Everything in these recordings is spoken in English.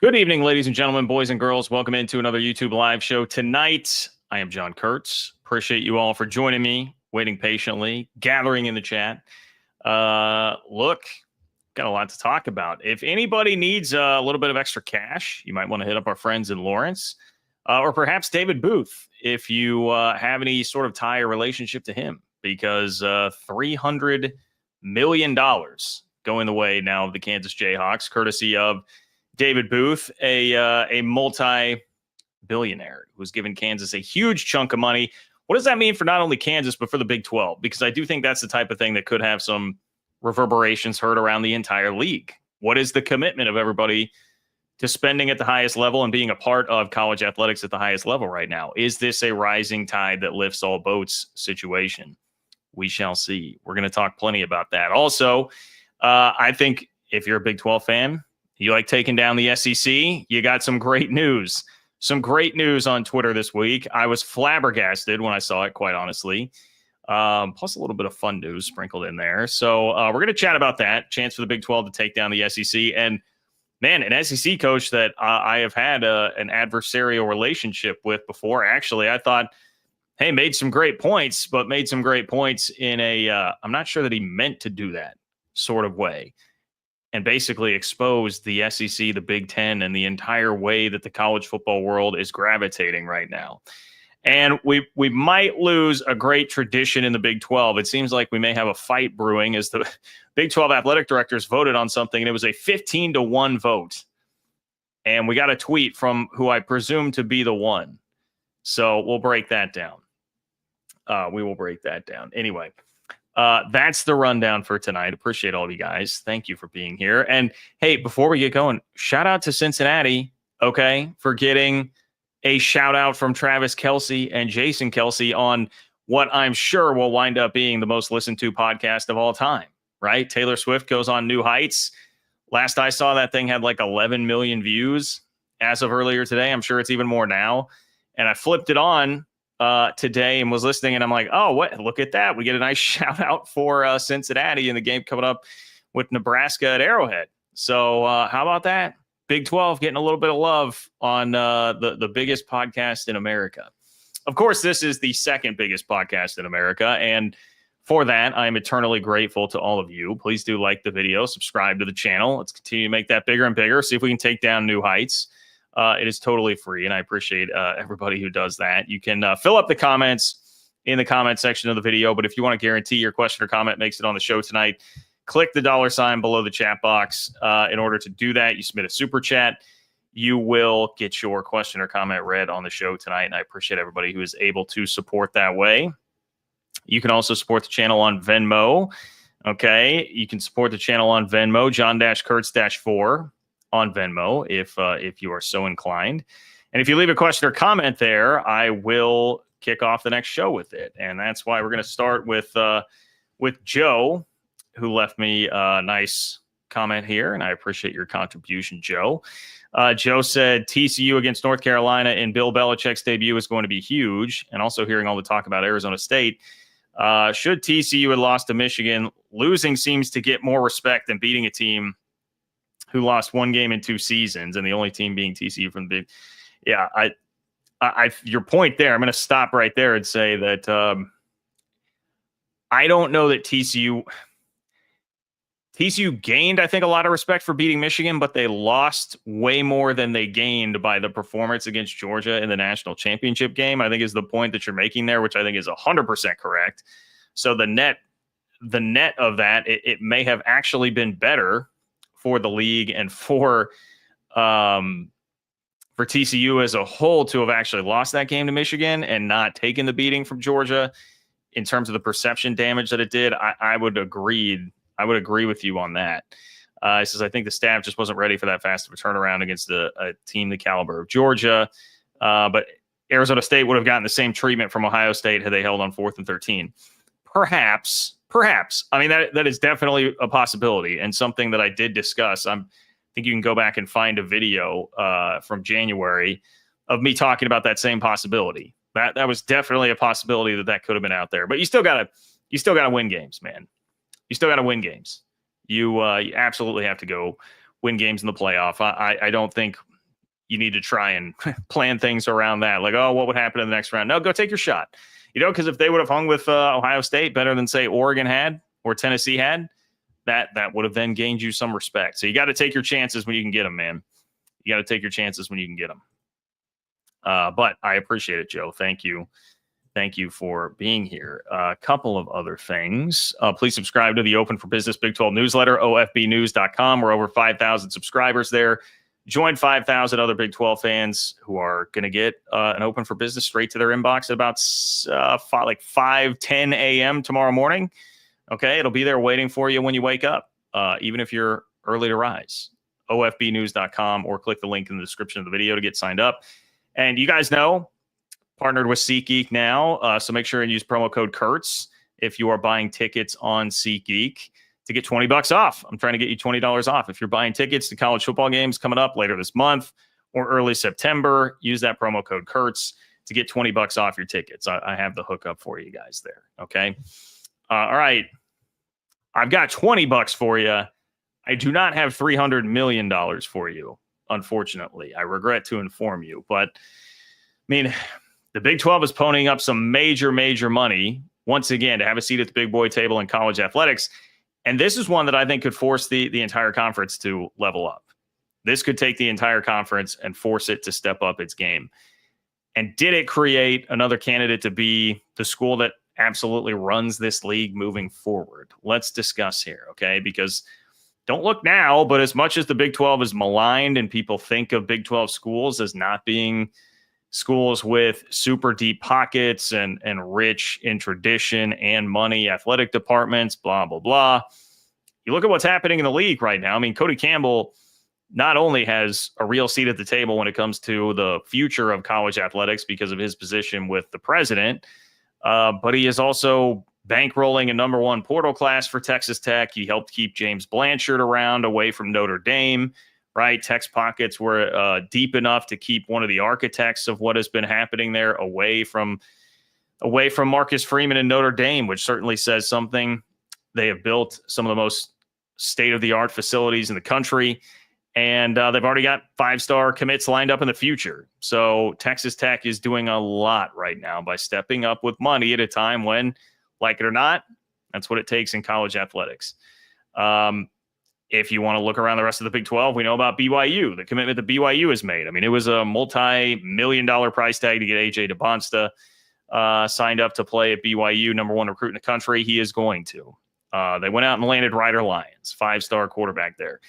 Good evening, ladies and gentlemen, boys and girls. Welcome into another YouTube live show tonight. I am John Kurtz. Appreciate you all for joining me, waiting patiently, gathering in the chat. Look, got a lot to talk about. If anybody needs a little bit of extra cash, you might want to hit up our friends in Lawrence, or perhaps David Booth, if you have any sort of tie or relationship to him, because $300 million going the way now of the Kansas Jayhawks, courtesy of David Booth, a multi-billionaire who's given Kansas a huge chunk of money. What does that mean for not only Kansas, but for the Big 12? Because I do think that's the type of thing that could have some reverberations heard around the entire league. What is the commitment of everybody to spending at the highest level and being a part of college athletics at the highest level right now? Is this a rising tide that lifts all boats situation? We shall see. We're going to talk plenty about that. Also, I think if you're a Big 12 fan, you like taking down the SEC, you got some great news. Some great news on Twitter this week. I was flabbergasted when I saw it, quite honestly. Plus a little bit of fun news sprinkled in there. So we're going to chat about that. Chance for the Big 12 to take down the SEC. And, man, an SEC coach that I have had an adversarial relationship with before. Actually, I thought, hey, made some great points, but made some great points in a I'm not sure that he meant to do that sort of way, and basically exposed the SEC, the Big Ten, and the entire way that the college football world is gravitating right now. And we might lose a great tradition in the Big 12. It seems like we may have a fight brewing as the Big 12 athletic directors voted on something, and it was a 15-1 vote. And we got a tweet from who I presume to be the one. So we'll break that down. We will break that down. Anyway. That's the rundown for tonight. Appreciate all of you guys. Thank you for being here. And hey, before we get going, shout out to Cincinnati, okay, for getting a shout out from Travis Kelce and Jason Kelce on what I'm sure will wind up being the most listened to podcast of all time, right? Taylor Swift goes on new heights. Last I saw, that thing had like 11 million views as of earlier today. I'm sure it's even more now. And I flipped it on today and was listening, and I'm like, oh, what? Look at that. We get a nice shout out for Cincinnati in the game coming up with Nebraska at Arrowhead. So how about that? Big 12 getting a little bit of love on the biggest podcast in America. Of course, this is the second biggest podcast in America, and for that, I am eternally grateful to all of you. Please do like the video, subscribe to the channel. Let's continue to make that bigger and bigger, see if we can take down new heights. It is totally free, and I appreciate everybody who does that. You can fill up the comments in the comment section of the video, but if you want to guarantee your question or comment makes it on the show tonight, click the $ below the chat box. In order to do that, you submit a super chat. You will get your question or comment read on the show tonight, and I appreciate everybody who is able to support that way. You can also support the channel on Venmo. Okay, you can support the channel on Venmo, John-Kurtz-4. on Venmo, if you are so inclined. And if you leave a question or comment there, I will kick off the next show with it. And that's why we're going to start with Joe, who left me a nice comment here, and I appreciate your contribution, Joe. Joe said TCU against North Carolina in Bill Belichick's debut is going to be huge, and also hearing all the talk about Arizona State. Should TCU had lost to Michigan, losing seems to get more respect than beating a team who lost one game in 2 seasons, and the only team being TCU from the Big. Yeah, I your point there. I'm going to stop right there and say that I don't know that TCU gained, I think, a lot of respect for beating Michigan, but they lost way more than they gained by the performance against Georgia in the national championship game, I think is the point that you're making there, which I think is 100% correct. So the net of that, it may have actually been better for the league and for TCU as a whole to have actually lost that game to Michigan and not taken the beating from Georgia in terms of the perception damage that it did. I would agree with you on that. He says, I think the staff just wasn't ready for that fast of a turnaround against a team the caliber of Georgia. But Arizona State would have gotten the same treatment from Ohio State had they held on 4th and 13. Perhaps. I mean, that is definitely a possibility and something that I did discuss. I think you can go back and find a video from January of me talking about that same possibility. That was definitely a possibility that could have been out there. But you still gotta win games, man. You still gotta win games. You absolutely have to go win games in the playoff. I don't think you need to try and plan things around that. Like, oh, what would happen in the next round? No, go take your shot. Because if they would have hung with Ohio State better than, say, Oregon had or Tennessee had, that would have then gained you some respect. So you got to take your chances when you can get them, man. You got to take your chances when you can get them. But I appreciate it, Joe. Thank you. Thank you for being here. A couple of other things. Please subscribe to the Open for Business Big 12 newsletter, ofbnews.com. We're over 5,000 subscribers there. Join 5,000 other Big 12 fans who are going to get an Open for Business straight to their inbox at about 5:10 a.m. tomorrow morning. Okay, it'll be there waiting for you when you wake up, even if you're early to rise. ofbnews.com, or click the link in the description of the video to get signed up. And you guys know, partnered with SeatGeek now, so make sure and use promo code Kurtz if you are buying tickets on SeatGeek to get $20 off. I'm trying to get you $20 off. If you're buying tickets to college football games coming up later this month or early September, use that promo code Kurtz to get $20 off your tickets. I have the hookup for you guys there, okay? All right. I've got $20 for you. I do not have $300 million for you, unfortunately. I regret to inform you, but I mean, the Big 12 is ponying up some major money once again to have a seat at the big boy table in college athletics. And this is one that I think could force the entire conference to level up. This could take the entire conference and force it to step up its game. And did it create another candidate to be the school that absolutely runs this league moving forward? Let's discuss here, okay? Because don't look now, but as much as the Big 12 is maligned and people think of Big 12 schools as not being schools with super deep pockets and rich in tradition and money, athletic departments, blah, blah, blah. You look at what's happening in the league right now. I mean, Cody Campbell not only has a real seat at the table when it comes to the future of college athletics because of his position with the president, but he is also bankrolling a number one portal class for Texas Tech. He helped keep James Blanchard around away from Notre Dame. Right, Tech's pockets were deep enough to keep one of the architects of what has been happening there away from Marcus Freeman and Notre Dame, which certainly says something. They have built some of the most state-of-the-art facilities in the country, and they've already got 5-star commits lined up in the future. So Texas Tech is doing a lot right now by stepping up with money at a time when, like it or not, that's what it takes in college athletics. If you want to look around the rest of the Big 12, we know about BYU, the commitment that BYU has made. I mean, it was a multi-million-dollar price tag to get AJ DeBonsta signed up to play at BYU, number one recruit in the country. He is going to. They went out and landed Ryder Lyons, 5-star quarterback there.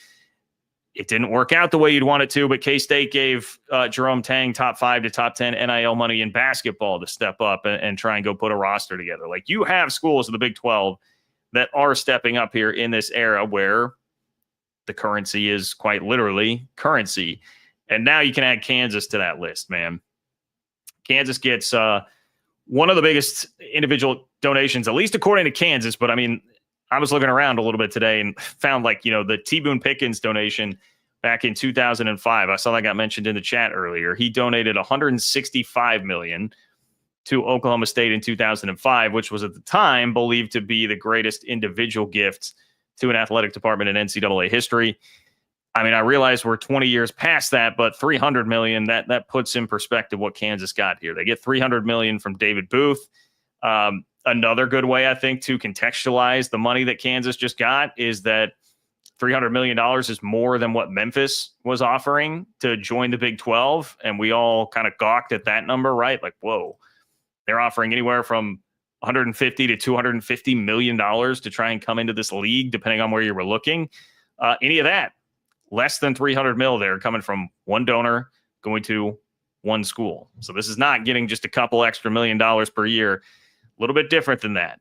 It didn't work out the way you'd want it to, but K-State gave Jerome Tang top 5 to top 10 NIL money in basketball to step up and try and go put a roster together. Like, you have schools in the Big 12 that are stepping up here in this era where the currency is quite literally currency. And now you can add Kansas to that list, man. Kansas gets one of the biggest individual donations, at least according to Kansas. But I mean, I was looking around a little bit today and found, like, the T. Boone Pickens donation back in 2005. I saw that got mentioned in the chat earlier. He donated $165 million to Oklahoma State in 2005, which was at the time believed to be the greatest individual gift to an athletic department in NCAA history. I mean, I realize we're 20 years past that, but $300 million, that puts in perspective what Kansas got here. They get $300 million from David Booth. Another good way, I think, to contextualize the money that Kansas just got is that $300 million is more than what Memphis was offering to join the Big 12. And we all kind of gawked at that number, right? Like, whoa, they're offering anywhere from $150 to $250 million to try and come into this league, depending on where you were looking. Any of that, less than 300 mil there coming from one donor going to one school. So this is not getting just a couple extra $1 million per year. A little bit different than that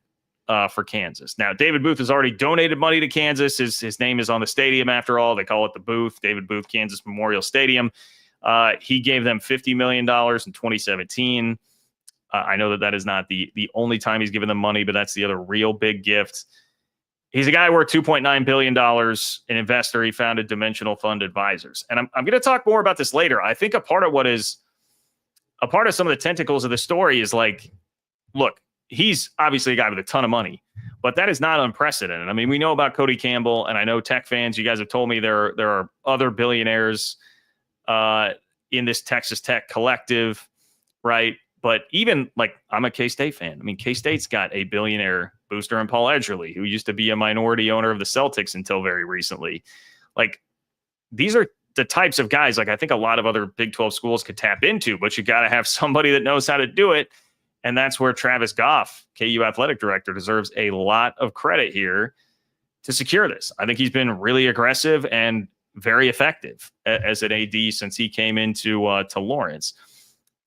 for Kansas. Now, David Booth has already donated money to Kansas. His name is on the stadium after all. They call it the Booth, David Booth Kansas Memorial Stadium. He gave them $50 million in 2017. I know that is not the only time he's given them money, but that's the other real big gift. He's a guy worth $2.9 billion, an investor. He founded Dimensional Fund Advisors. And I'm going to talk more about this later. I think a part of some of the tentacles of the story is, like, look, he's obviously a guy with a ton of money, but that is not unprecedented. I mean, we know about Cody Campbell, and I know Tech fans, you guys have told me there are other billionaires in this Texas Tech collective, right? But even like, I'm a K-State fan. I mean, K-State's got a billionaire booster in Paul Edgerly, who used to be a minority owner of the Celtics until very recently. Like, these are the types of guys, like, I think a lot of other Big 12 schools could tap into, but you got to have somebody that knows how to do it. And that's where Travis Goff, KU athletic director, deserves a lot of credit here to secure this. I think he's been really aggressive and very effective as an AD since he came into to Lawrence.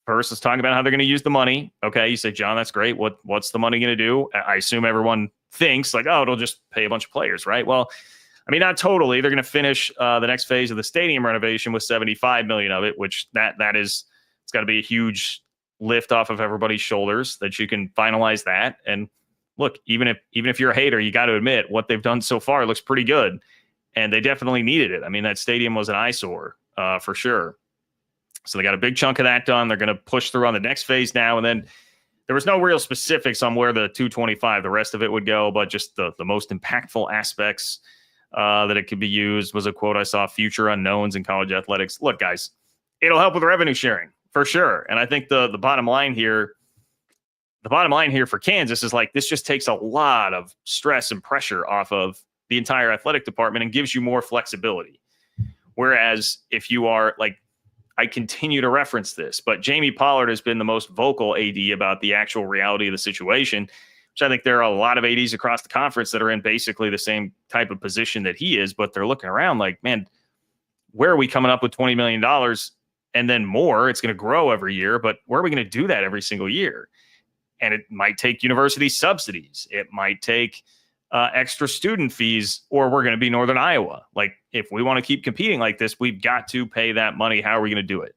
First, let's talk about how they're going to use the money. Okay, you say, John, that's great. What's the money going to do? I assume everyone thinks like, oh, it'll just pay a bunch of players, right? Well, I mean, not totally. They're going to finish the next phase of the stadium renovation with $75 million of it, which that is, it's got to be a huge lift off of everybody's shoulders that you can finalize that. And look, even if you're a hater, you got to admit what they've done so far looks pretty good, and they definitely needed it. I mean, that stadium was an eyesore for sure. So they got a big chunk of that done. They're going to push through on the next phase now. And then there was no real specifics on where the 225, the rest of it would go, but just the most impactful aspects that it could be used was a quote I saw, future unknowns in college athletics. Look, guys, it'll help with revenue sharing for sure. And I think the bottom line here for Kansas is like, this just takes a lot of stress and pressure off of the entire athletic department and gives you more flexibility. Whereas if you are like, I continue to reference this, but Jamie Pollard has been the most vocal AD about the actual reality of the situation, which I think there are a lot of ADs across the conference that are in basically the same type of position that he is, but they're looking around like, man, where are we coming up with $20 million and then more? It's going to grow every year, but where are we going to do that every single year? And it might take university subsidies. It might take extra student fees, or we're going to be Northern Iowa. Like, if we want to keep competing like this, we've got to pay that money. How are we going to do it?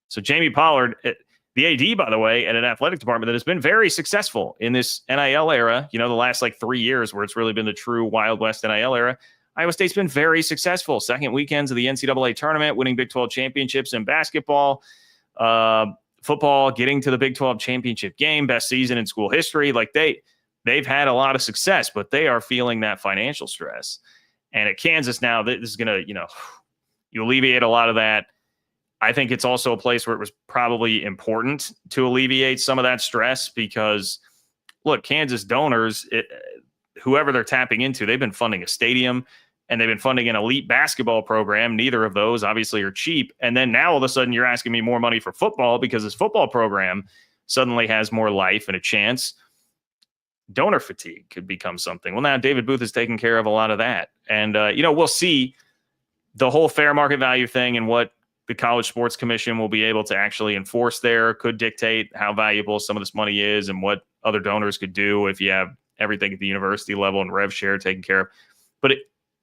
So Jamie Pollard, the AD, by the way, at an athletic department that has been very successful in this NIL era, the last like 3 years where it's really been the true Wild West NIL era, Iowa State's been very successful. Second weekends of the NCAA tournament, winning Big 12 championships in basketball, football, getting to the Big 12 championship game, best season in school history. Like they've had a lot of success, but they are feeling that financial stress. And at Kansas now, this is going to, you alleviate a lot of that. I think it's also a place where it was probably important to alleviate some of that stress because, look, Kansas donors, whoever they're tapping into, they've been funding a stadium and they've been funding an elite basketball program. Neither of those obviously are cheap. And then now all of a sudden you're asking me more money for football because this football program suddenly has more life and a chance. Donor fatigue could become something. Well, now David Booth is taking care of a lot of that. And, we'll see the whole fair market value thing and what the College Sports Commission will be able to actually enforce there could dictate how valuable some of this money is and what other donors could do if you have everything at the university level and rev share taken care of. But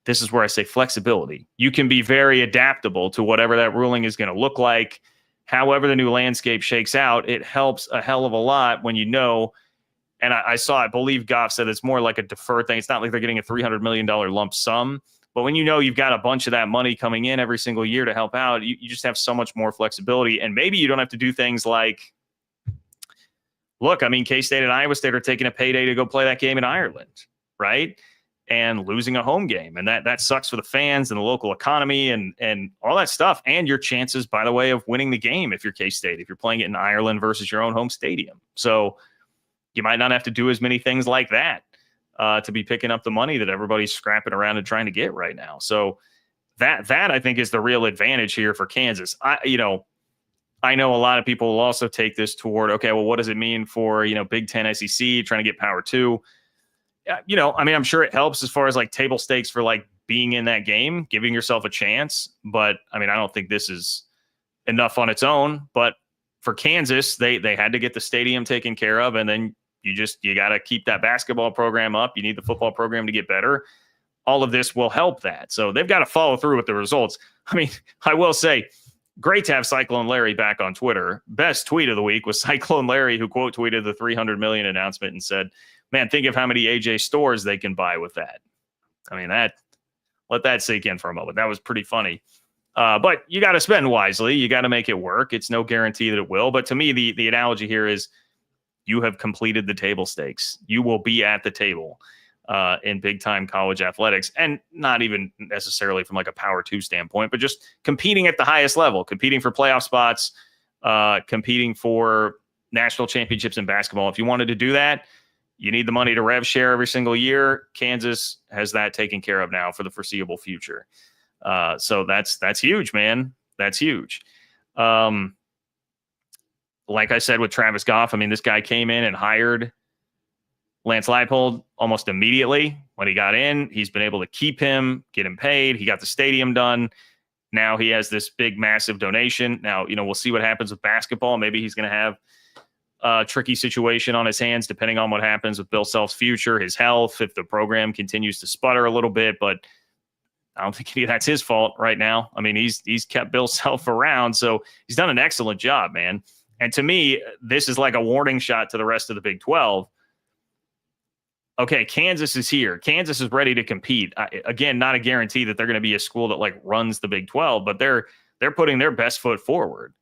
this is where I say flexibility. You can be very adaptable to whatever that ruling is going to look like. However the new landscape shakes out, it helps a hell of a lot when and I saw, I believe Goff said it's more like a deferred thing. It's not like they're getting a $300 million lump sum. But when you've got a bunch of that money coming in every single year to help out, you just have so much more flexibility. And maybe you don't have to do things like, look, I mean, K-State and Iowa State are taking a payday to go play that game in Ireland, right? And losing a home game. And that sucks for the fans and the local economy and all that stuff. And your chances, by the way, of winning the game if you're K-State, if you're playing it in Ireland versus your own home stadium. So you might not have to do as many things like that to be picking up the money that everybody's scrapping around and trying to get right now. So that I think is the real advantage here for Kansas. I know a lot of people will also take this toward, okay, well, what does it mean for, Big Ten SEC trying to get Power 2? I'm sure it helps as far as like table stakes for like being in that game, giving yourself a chance. But I don't think this is enough on its own. But for Kansas, they had to get the stadium taken care of, and then you got to keep that basketball program up. You need the football program to get better. All of this will help that. So they've got to follow through with the results. I will say, great to have Cyclone Larry back on Twitter. Best tweet of the week was Cyclone Larry, who quote tweeted the $300 million announcement and said, man, think of how many AJ stores they can buy with that. Let that sink in for a moment. That was pretty funny. But you got to spend wisely. You got to make it work. It's no guarantee that it will. But to me, the analogy here is you have completed the table stakes. You will be at the table. in big time college athletics, and not even necessarily from like a power 2 standpoint, but just competing at the highest level, competing for playoff spots, competing for national championships in basketball. If you wanted to do that, you need the money to rev share every single year. Kansas has that taken care of now for the foreseeable future. So that's huge, man. That's huge. Like I said with Travis Goff, I mean, this guy came in and hired Lance Leipold almost immediately when he got in. He's been able to keep him, get him paid. He got the stadium done. Now he has this big, massive donation. Now, we'll see what happens with basketball. Maybe he's going to have a tricky situation on his hands, depending on what happens with Bill Self's future, his health, if the program continues to sputter a little bit. But I don't think any of that's his fault right now. I mean, he's kept Bill Self around, so he's done an excellent job, man. And to me, this is like a warning shot to the rest of the Big 12. Okay, Kansas is here. Kansas is ready to compete. Again, not a guarantee that they're going to be a school that like runs the Big 12, but they're putting their best foot forward.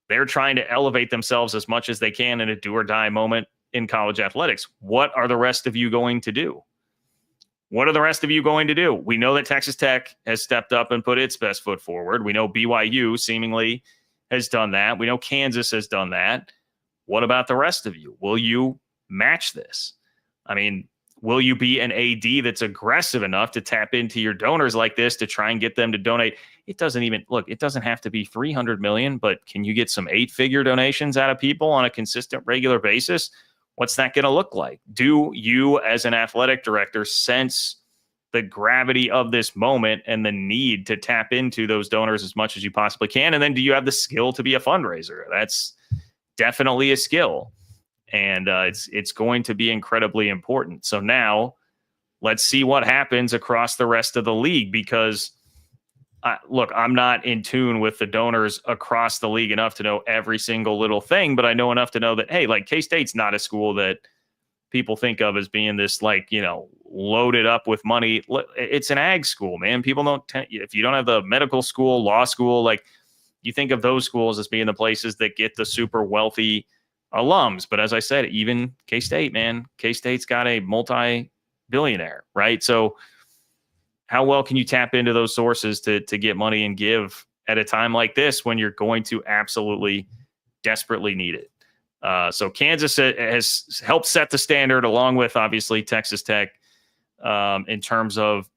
They're trying to elevate themselves as much as they can in a do or die moment in college athletics. What are the rest of you going to do? What are the rest of you going to do? We know that Texas Tech has stepped up and put its best foot forward. We know BYU seemingly has done that. We know Kansas has done that. What about the rest of you? Will you match this? I mean, will you be an AD that's aggressive enough to tap into your donors like this to try and get them to donate? It doesn't have to be $300 million, but can you get some 8-figure donations out of people on a consistent, regular basis? What's that going to look like? Do you, as an athletic director, sense the gravity of this moment and the need to tap into those donors as much as you possibly can? And then do you have the skill to be a fundraiser? That's definitely a skill. And it's going to be incredibly important. So now let's see what happens across the rest of the league, because look, I'm not in tune with the donors across the league enough to know every single little thing, but I know enough to know that, hey, like K-State's not a school that people think of as being this like, loaded up with money. It's an ag school, man. People don't if you don't have the medical school, law school, like you think of those schools as being the places that get the super wealthy alums. But as I said, even K-State, man, K-State's got a multi-billionaire, right? So how well can you tap into those sources to get money and give at a time like this when you're going to absolutely desperately need it? So Kansas has helped set the standard, along with obviously Texas Tech, in terms of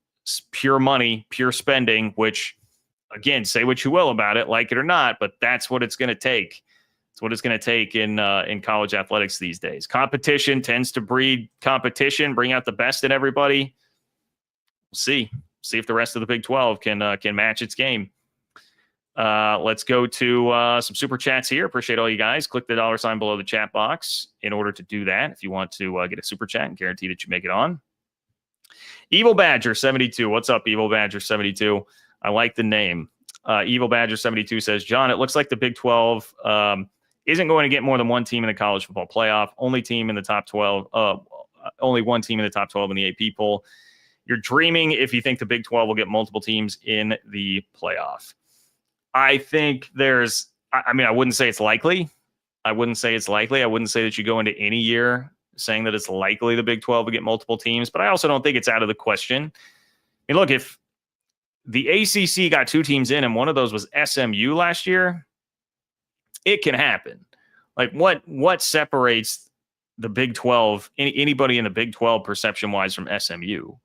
pure money, pure spending, which, again, say what you will about it, like it or not, but that's what it's going to take. It's what it's going to take in college athletics these days. Competition tends to breed competition, bring out the best in everybody. We'll see if the rest of the Big 12 can match its game. Let's go to some super chats here. Appreciate all you guys. Click the $ below the chat box in order to do that. If you want to get a super chat and guarantee that you make it on. Evil Badger 72. What's up, Evil Badger 72? I like the name. Evil Badger 72 says, John, it looks like the Big 12 isn't going to get more than one team in the college football playoff. Only team in the top 12. Only one team in the top 12 in the AP poll. You're dreaming if you think the Big 12 will get multiple teams in the playoff. I think I wouldn't say it's likely. I wouldn't say that you go into any year saying that it's likely the Big 12 will get multiple teams, but I also don't think it's out of the question. I mean, look, if the ACC got 2 teams in and one of those was SMU last year, it can happen. Like what separates the Big 12, anybody in the Big 12 perception-wise from SMU?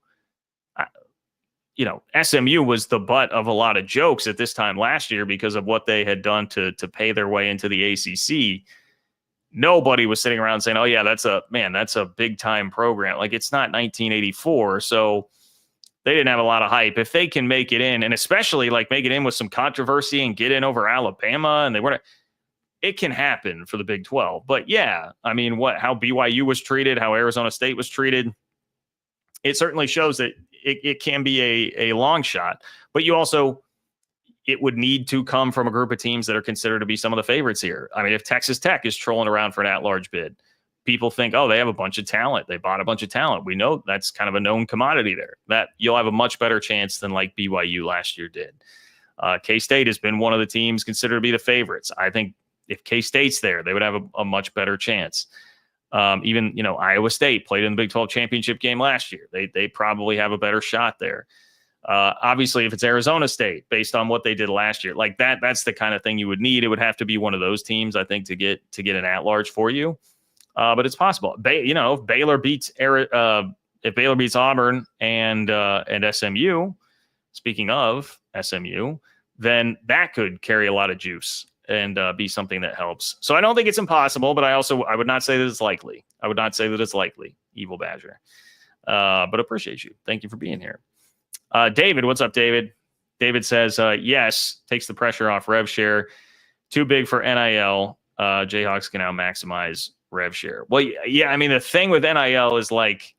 SMU was the butt of a lot of jokes at this time last year because of what they had done to pay their way into the ACC. Nobody was sitting around saying, oh yeah, that's a big time program. Like, it's not 1984. So they didn't have a lot of hype. If they can make it in, and especially like make it in with some controversy and get in over Alabama, and it can happen for the Big 12. But yeah, I mean, how BYU was treated, how Arizona State was treated, it certainly shows that it can be a long shot. But it would need to come from a group of teams that are considered to be some of the favorites here. I mean, if Texas Tech is trolling around for an at-large bid, people think, oh, they have a bunch of talent. They bought a bunch of talent. We know that's kind of a known commodity there. That you'll have a much better chance than like BYU last year did. K-State has been one of the teams considered to be the favorites. I think if K-State's there, they would have a much better chance. Even, Iowa State played in the Big 12 championship game last year. They probably have a better shot there. Obviously, if it's Arizona State, based on what they did last year, like that's the kind of thing you would need. It would have to be one of those teams, I think, to get an at-large for you. But it's possible. If Baylor beats Auburn and SMU, speaking of SMU, then that could carry a lot of juice and be something that helps. So I don't think it's impossible, but I would not say that it's likely. Evil Badger. But appreciate you. Thank you for being here. David, what's up, David? David says, yes, takes the pressure off rev share. Too big for NIL. Jayhawks can now maximize rev share. Well, yeah, I mean, the thing with NIL is, like,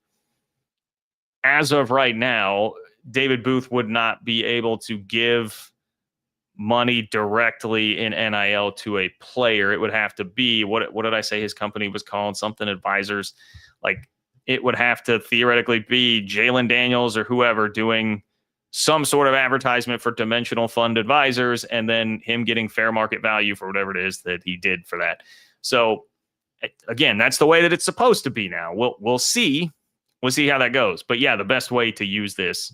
as of right now, David Booth would not be able to give money directly in NIL to a player. It would have to be, what did I say his company was called? Something Advisors. Like, it would have to theoretically be Jalen Daniels or whoever doing some sort of advertisement for Dimensional Fund Advisors, and then him getting fair market value for whatever it is that he did for that. So again, that's the way that it's supposed to be now. We'll see. We'll see how that goes. But yeah, the best way to use this,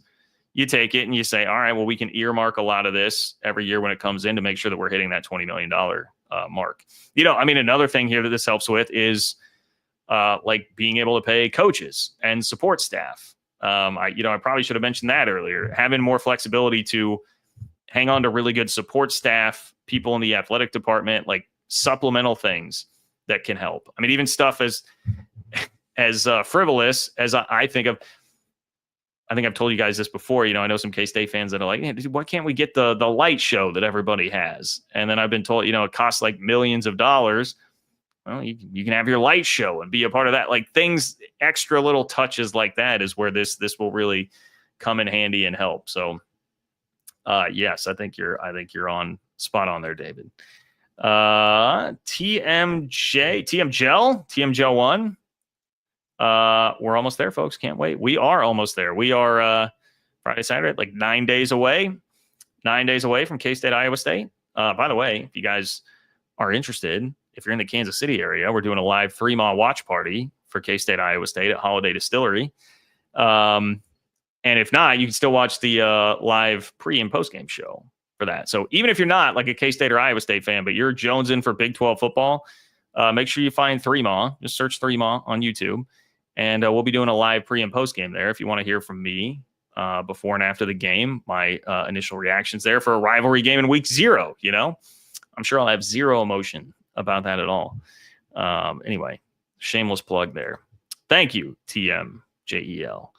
you take it and you say, all right, well, we can earmark a lot of this every year when it comes in to make sure that we're hitting that $20 million mark. Another thing here that this helps with is like being able to pay coaches and support staff. I probably should have mentioned that earlier. Having more flexibility to hang on to really good support staff, people in the athletic department, like supplemental things that can help. I mean, even stuff as frivolous as I think of. I think I've told you guys this before. I know some K-State fans that are like, hey, why can't we get the light show that everybody has? And then I've been told, it costs like millions of dollars. Well, you can have your light show and be a part of that. Like, things, extra little touches like that is where this will really come in handy and help. So, yes, I think you're on spot on there, David. TM Gel 1. We're almost there, folks. Can't wait. We are almost there. We are Friday, Saturday, like 9 days away. 9 days away from K-State, Iowa State. By the way, if you guys are interested, if you're in the Kansas City area, we're doing a live 3-mile watch party for K-State, Iowa State at Holiday Distillery. And if not, you can still watch the live pre and post game show for that. So even if you're not like a K-State or Iowa State fan, but you're jonesing for Big 12 football, make sure you find 3-mile. Just search 3-mile on YouTube. And we'll be doing a live pre and post game there. If you want to hear from me before and after the game, my initial reactions there for a rivalry game in week 0, I'm sure I'll have zero emotion about that at all. Anyway, shameless plug there. Thank you, TMJEL.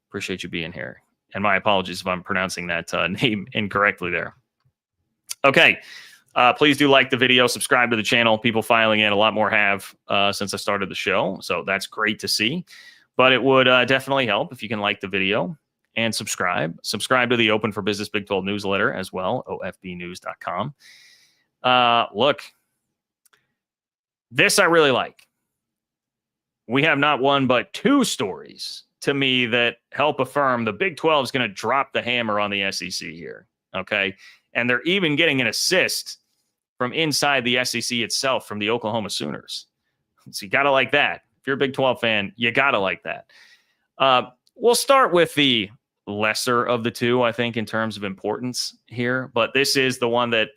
Appreciate you being here. And my apologies if I'm pronouncing that name incorrectly there. Okay. Please do like the video, subscribe to the channel. People filing in, a lot more have since I started the show. So that's great to see. But it would definitely help if you can like the video and subscribe. Subscribe to the Open for Business Big 12 newsletter as well, ofbnews.com. Look, this I really like. We have not one but 2 stories to me that help affirm the Big 12 is going to drop the hammer on the SEC here. Okay. And they're even getting an assist from inside the SEC itself from the Oklahoma Sooners. So you got to like that. If you're a Big 12 fan, you got to like that. We'll start with the lesser of the 2, I think, in terms of importance here. But this is the one that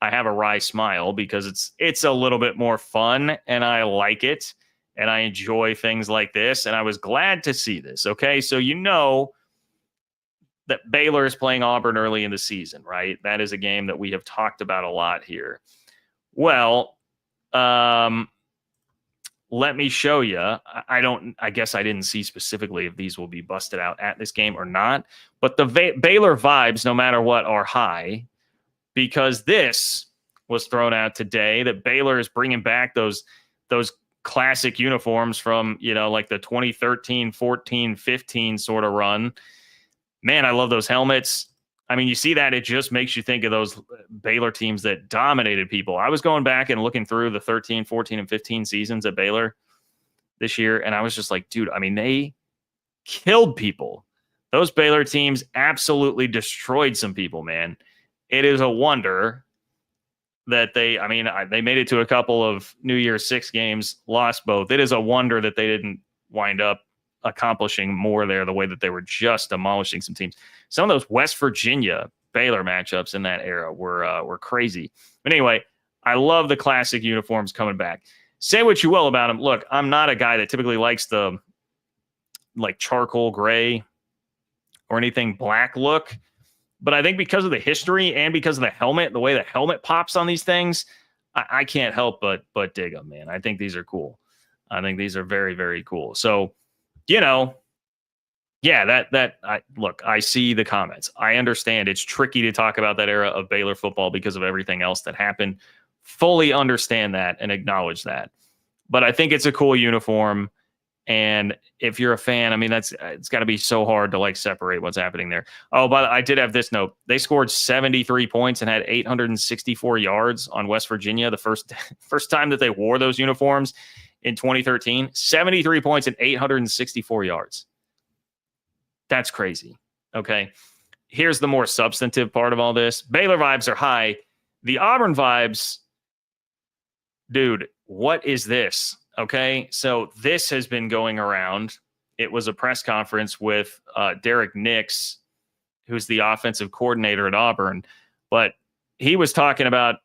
I have a wry smile because it's a little bit more fun and I like it and I enjoy things like this. And I was glad to see this. Okay. So, that Baylor is playing Auburn early in the season, right? That is a game that we have talked about a lot here. Well, let me show you. I guess I didn't see specifically if these will be busted out at this game or not, but the Baylor vibes, no matter what, are high because this was thrown out today that Baylor is bringing back those classic uniforms from, like the 2013, 14, 15 sort of run. Man, I love those helmets. I mean, you see that, it just makes you think of those Baylor teams that dominated people. I was going back and looking through the 13, 14, and 15 seasons at Baylor this year, and I was just like, dude, I mean, they killed people. Those Baylor teams absolutely destroyed some people, man. It is a wonder that they made it to a couple of New Year's Six games, lost both. It is a wonder that they didn't wind up accomplishing more there, the way that they were just demolishing some teams. Some of those West Virginia Baylor matchups in that era were crazy. But anyway, I love the classic uniforms coming back. Say what you will about them. Look, I'm not a guy that typically likes the like charcoal gray or anything black look, but I think because of the history and because of the helmet, the way the helmet pops on these things, I can't help but dig them, man. I think these are cool. I think these are very, very cool. So, yeah, I see the comments. I understand it's tricky to talk about that era of Baylor football because of everything else that happened. Fully understand that and acknowledge that. But I think it's a cool uniform. And if you're a fan, it's got to be so hard to like separate what's happening there. Oh, but I did have this note. They scored 73 points and had 864 yards on West Virginia the first time that they wore those uniforms in 2013. 73 points and 864 yards. That's crazy. Okay. Here's the more substantive part of all this. Baylor vibes are high. The Auburn vibes, dude, what is this? Okay, so this has been going around. It was a press conference with Derek Nix, who's the offensive coordinator at Auburn. But he was talking about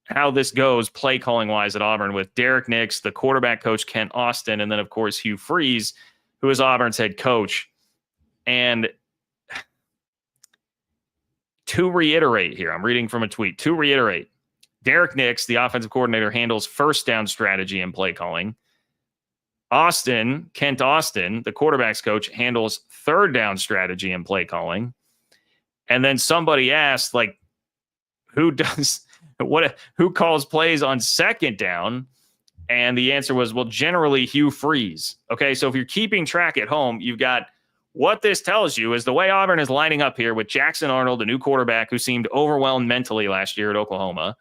how this goes play calling wise at Auburn with Derek Nix, the quarterback coach, Kent Austin, and then, of course, Hugh Freeze, who is Auburn's head coach. And to reiterate here, I'm reading from a tweet. To reiterate, Derek Nix, the offensive coordinator, handles first down strategy and play calling. Kent Austin, the quarterback's coach, handles third down strategy and play calling. And then somebody asked, like, who calls plays on second down? And the answer was, well, generally Hugh Freeze. Okay, so if you're keeping track at home, you've got what this tells you is the way Auburn is lining up here with Jackson Arnold, the new quarterback who seemed overwhelmed mentally last year at Oklahoma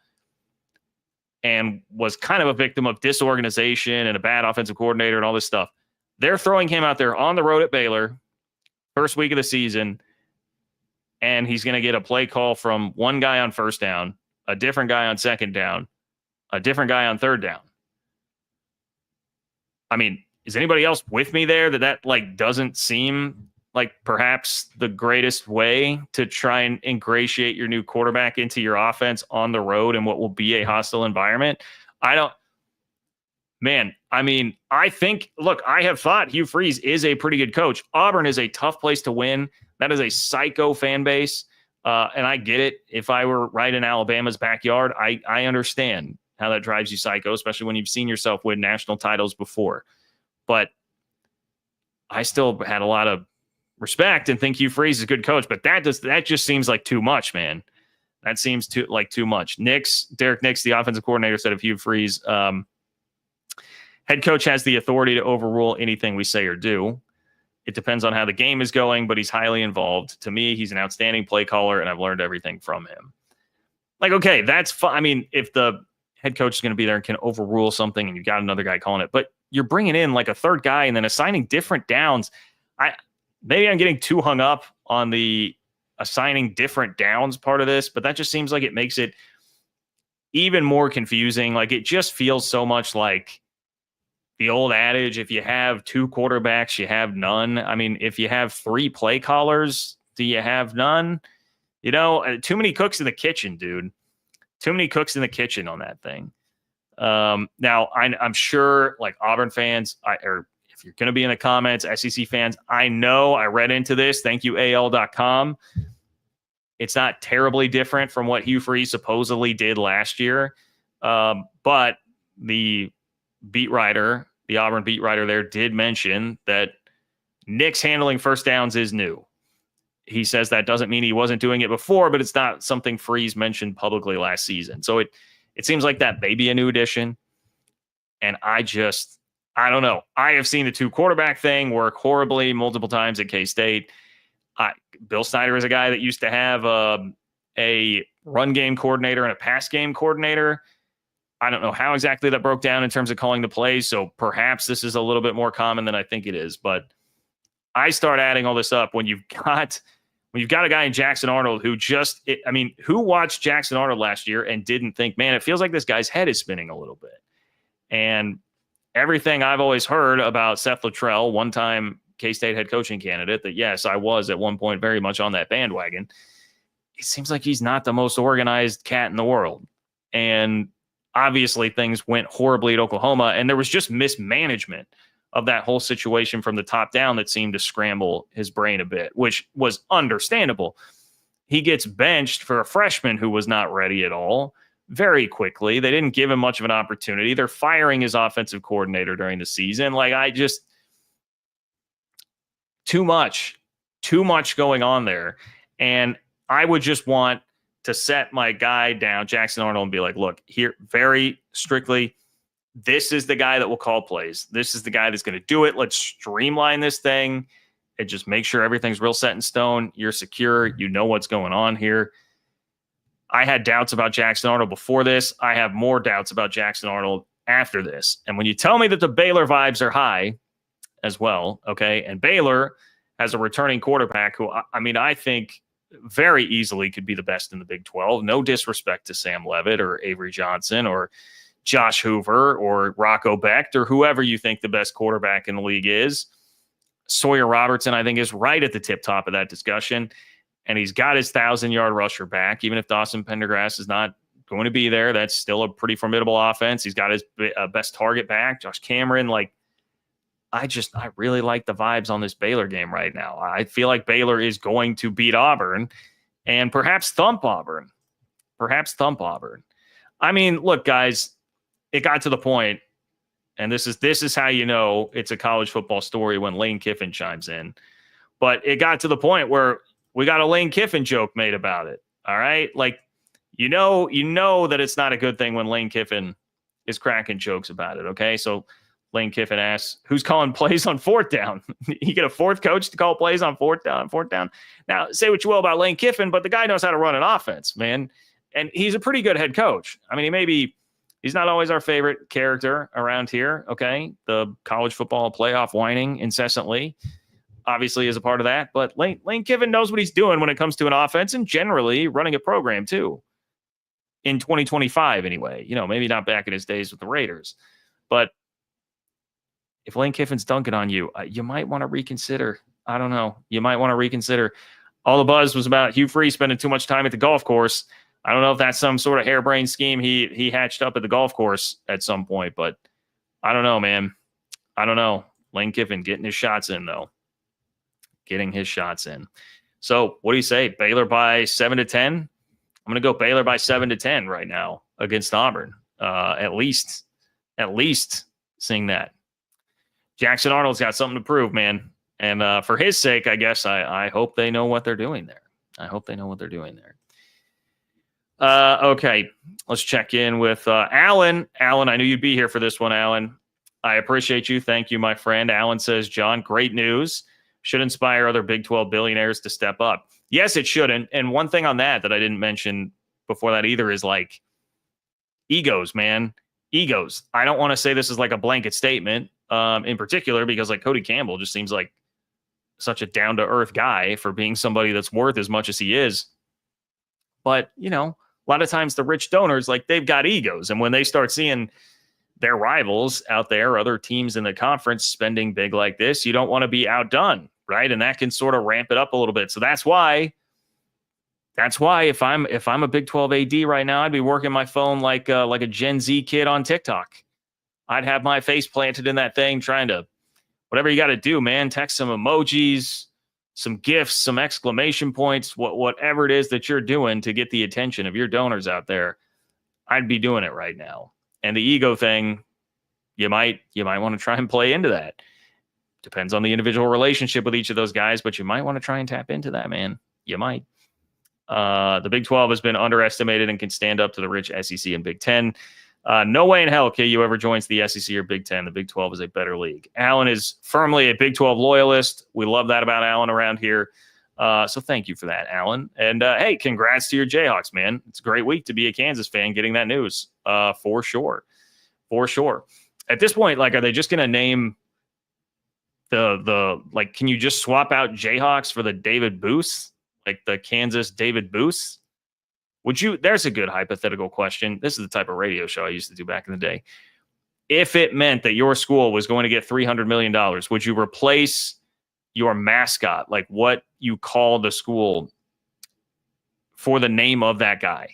and was kind of a victim of disorganization and a bad offensive coordinator and all this stuff. They're throwing him out there on the road at Baylor, first week of the season, and he's going to get a play call from one guy on first down, a different guy on second down, a different guy on third down. I mean, is anybody else with me there that like doesn't seem like perhaps the greatest way to try and ingratiate your new quarterback into your offense on the road in what will be a hostile environment? I have thought Hugh Freeze is a pretty good coach. Auburn is a tough place to win. That is a psycho fan base. And I get it. If I were right in Alabama's backyard, I understand how that drives you psycho, especially when you've seen yourself win national titles before. But I still had a lot of respect and think Hugh Freeze is a good coach, but that just seems like too much, man. That seems too much. Derek Nix, the offensive coordinator, said of Hugh Freeze, head coach has the authority to overrule anything we say or do. It depends on how the game is going, but he's highly involved. To me, he's an outstanding play caller, and I've learned everything from him. Like, okay, that's fine. I mean, if the head coach is going to be there and can overrule something and you've got another guy calling it, but you're bringing in like a third guy and then assigning different downs. Maybe I'm getting too hung up on the assigning different downs part of this, but that just seems like it makes it even more confusing. Like, it just feels so much like the old adage, if you have two quarterbacks, you have none. I mean, if you have three play callers, do you have none? Too many cooks in the kitchen, dude. Too many cooks in the kitchen on that thing. Now, I'm sure, like, Auburn fans, or if you're going to be in the comments, SEC fans, I know I read into this. Thank you, AL.com. It's not terribly different from what Hugh Freeze supposedly did last year. But the Auburn beat writer there did mention that Nix handling first downs is new. He says that doesn't mean he wasn't doing it before, but it's not something Freeze mentioned publicly last season. So it seems like that may be a new addition. And I don't know. I have seen the two quarterback thing work horribly multiple times at K-State. Bill Snyder is a guy that used to have a run game coordinator and a pass game coordinator. I don't know how exactly that broke down in terms of calling the plays. So perhaps this is a little bit more common than I think it is. But I start adding all this up when you've got when you've got a guy in Jackson Arnold who who watched Jackson Arnold last year and didn't think, man, it feels like this guy's head is spinning a little bit. And everything I've always heard about Seth Luttrell, one-time K-State head coaching candidate, that yes, I was at one point very much on that bandwagon. It seems like he's not the most organized cat in the world. And obviously things went horribly at Oklahoma, and there was just mismanagement of that whole situation from the top down that seemed to scramble his brain a bit, which was understandable. He gets benched for a freshman who was not ready at all very quickly. They didn't give him much of an opportunity. They're firing his offensive coordinator during the season. Too much going on there. And I would just want to set my guy down, Jackson Arnold, and be like, look, here, very strictly, this is the guy that will call plays. This is the guy that's going to do it. Let's streamline this thing and just make sure everything's real set in stone. You're secure. You know what's going on here. I had doubts about Jackson Arnold before this. I have more doubts about Jackson Arnold after this. And when you tell me that the Baylor vibes are high as well, okay, and Baylor has a returning quarterback who, I think very easily could be the best in the Big 12. No disrespect to Sam Leavitt or Avery Johnson or Josh Hoover or Rocco Becht or whoever you think the best quarterback in the league is. Sawyer Robertson, I think, is right at the tip top of that discussion. And he's got his 1,000-yard rusher back. Even if Dawson Pendergrass is not going to be there, that's still a pretty formidable offense. He's got his best target back, Josh Cameron. I really like the vibes on this Baylor game right now. I feel like Baylor is going to beat Auburn and perhaps thump Auburn. I mean, look, guys, it got to the point, and this is how you know it's a college football story when Lane Kiffin chimes in. But it got to the point where we got a Lane Kiffin joke made about it. All right? You know that it's not a good thing when Lane Kiffin is cracking jokes about it, okay? So Lane Kiffin asks, who's calling plays on fourth down? You get a fourth coach to call plays on fourth down. Now, say what you will about Lane Kiffin, but the guy knows how to run an offense, man. And he's a pretty good head coach. I mean, he's not always our favorite character around here, okay? The college football playoff whining incessantly obviously is a part of that. But Lane Kiffin knows what he's doing when it comes to an offense and generally running a program too. In 2025 anyway. Maybe not back in his days with the Raiders. But if Lane Kiffin's dunking on you, you might want to reconsider. I don't know. You might want to reconsider. All the buzz was about Hugh Freeze spending too much time at the golf course. I don't know if that's some sort of harebrained scheme he hatched up at the golf course at some point, but I don't know, man. I don't know. Lane Kiffin getting his shots in, though. Getting his shots in. So what do you say? Baylor by 7-10? I'm going to go Baylor by 7-10 right now against Auburn. At least seeing that. Jackson Arnold's got something to prove, man. And for his sake, I guess I hope they know what they're doing there. Okay, let's check in with Alan. Alan, I knew you'd be here for this one, Alan. I appreciate you. Thank you, my friend. Alan says, John, great news. Should inspire other Big 12 billionaires to step up. Yes, it shouldn't. And one thing on that I didn't mention before that either is egos, man. Egos. I don't want to say this is like a blanket statement in particular because Cody Campbell just seems like such a down-to-earth guy for being somebody that's worth as much as he is. But, a lot of times the rich donors, they've got egos. And when they start seeing their rivals out there, other teams in the conference spending big like this, you don't want to be outdone, right? And that can sort of ramp it up a little bit. So that's why if I'm a Big 12 AD right now, I'd be working my phone like a Gen Z kid on TikTok. I'd have my face planted in that thing, trying to whatever you got to do, man. Text some emojis, some GIFs, some exclamation points, whatever it is that you're doing to get the attention of your donors out there. I'd be doing it right now. And the ego thing, you might want to try and play into that. Depends on the individual relationship with each of those guys, but you might want to try and tap into that, man. You might. The Big 12 has been underestimated and can stand up to the rich SEC and Big 10. No way in hell KU ever joins the SEC or Big 10. The Big 12 is a better league. Alan is firmly a Big 12 loyalist. We love that about Alan around here. So thank you for that, Alan. And hey, congrats to your Jayhawks, man. It's a great week to be a Kansas fan getting that news. For sure. At this point, are they just going to name the can you just swap out Jayhawks for the David Booth like the Kansas David Booth? Would you? There's a good hypothetical question. This is the type of radio show I used to do back in the day. If it meant that your school was going to get $300 million, would you replace your mascot, like what you call the school, for the name of that guy?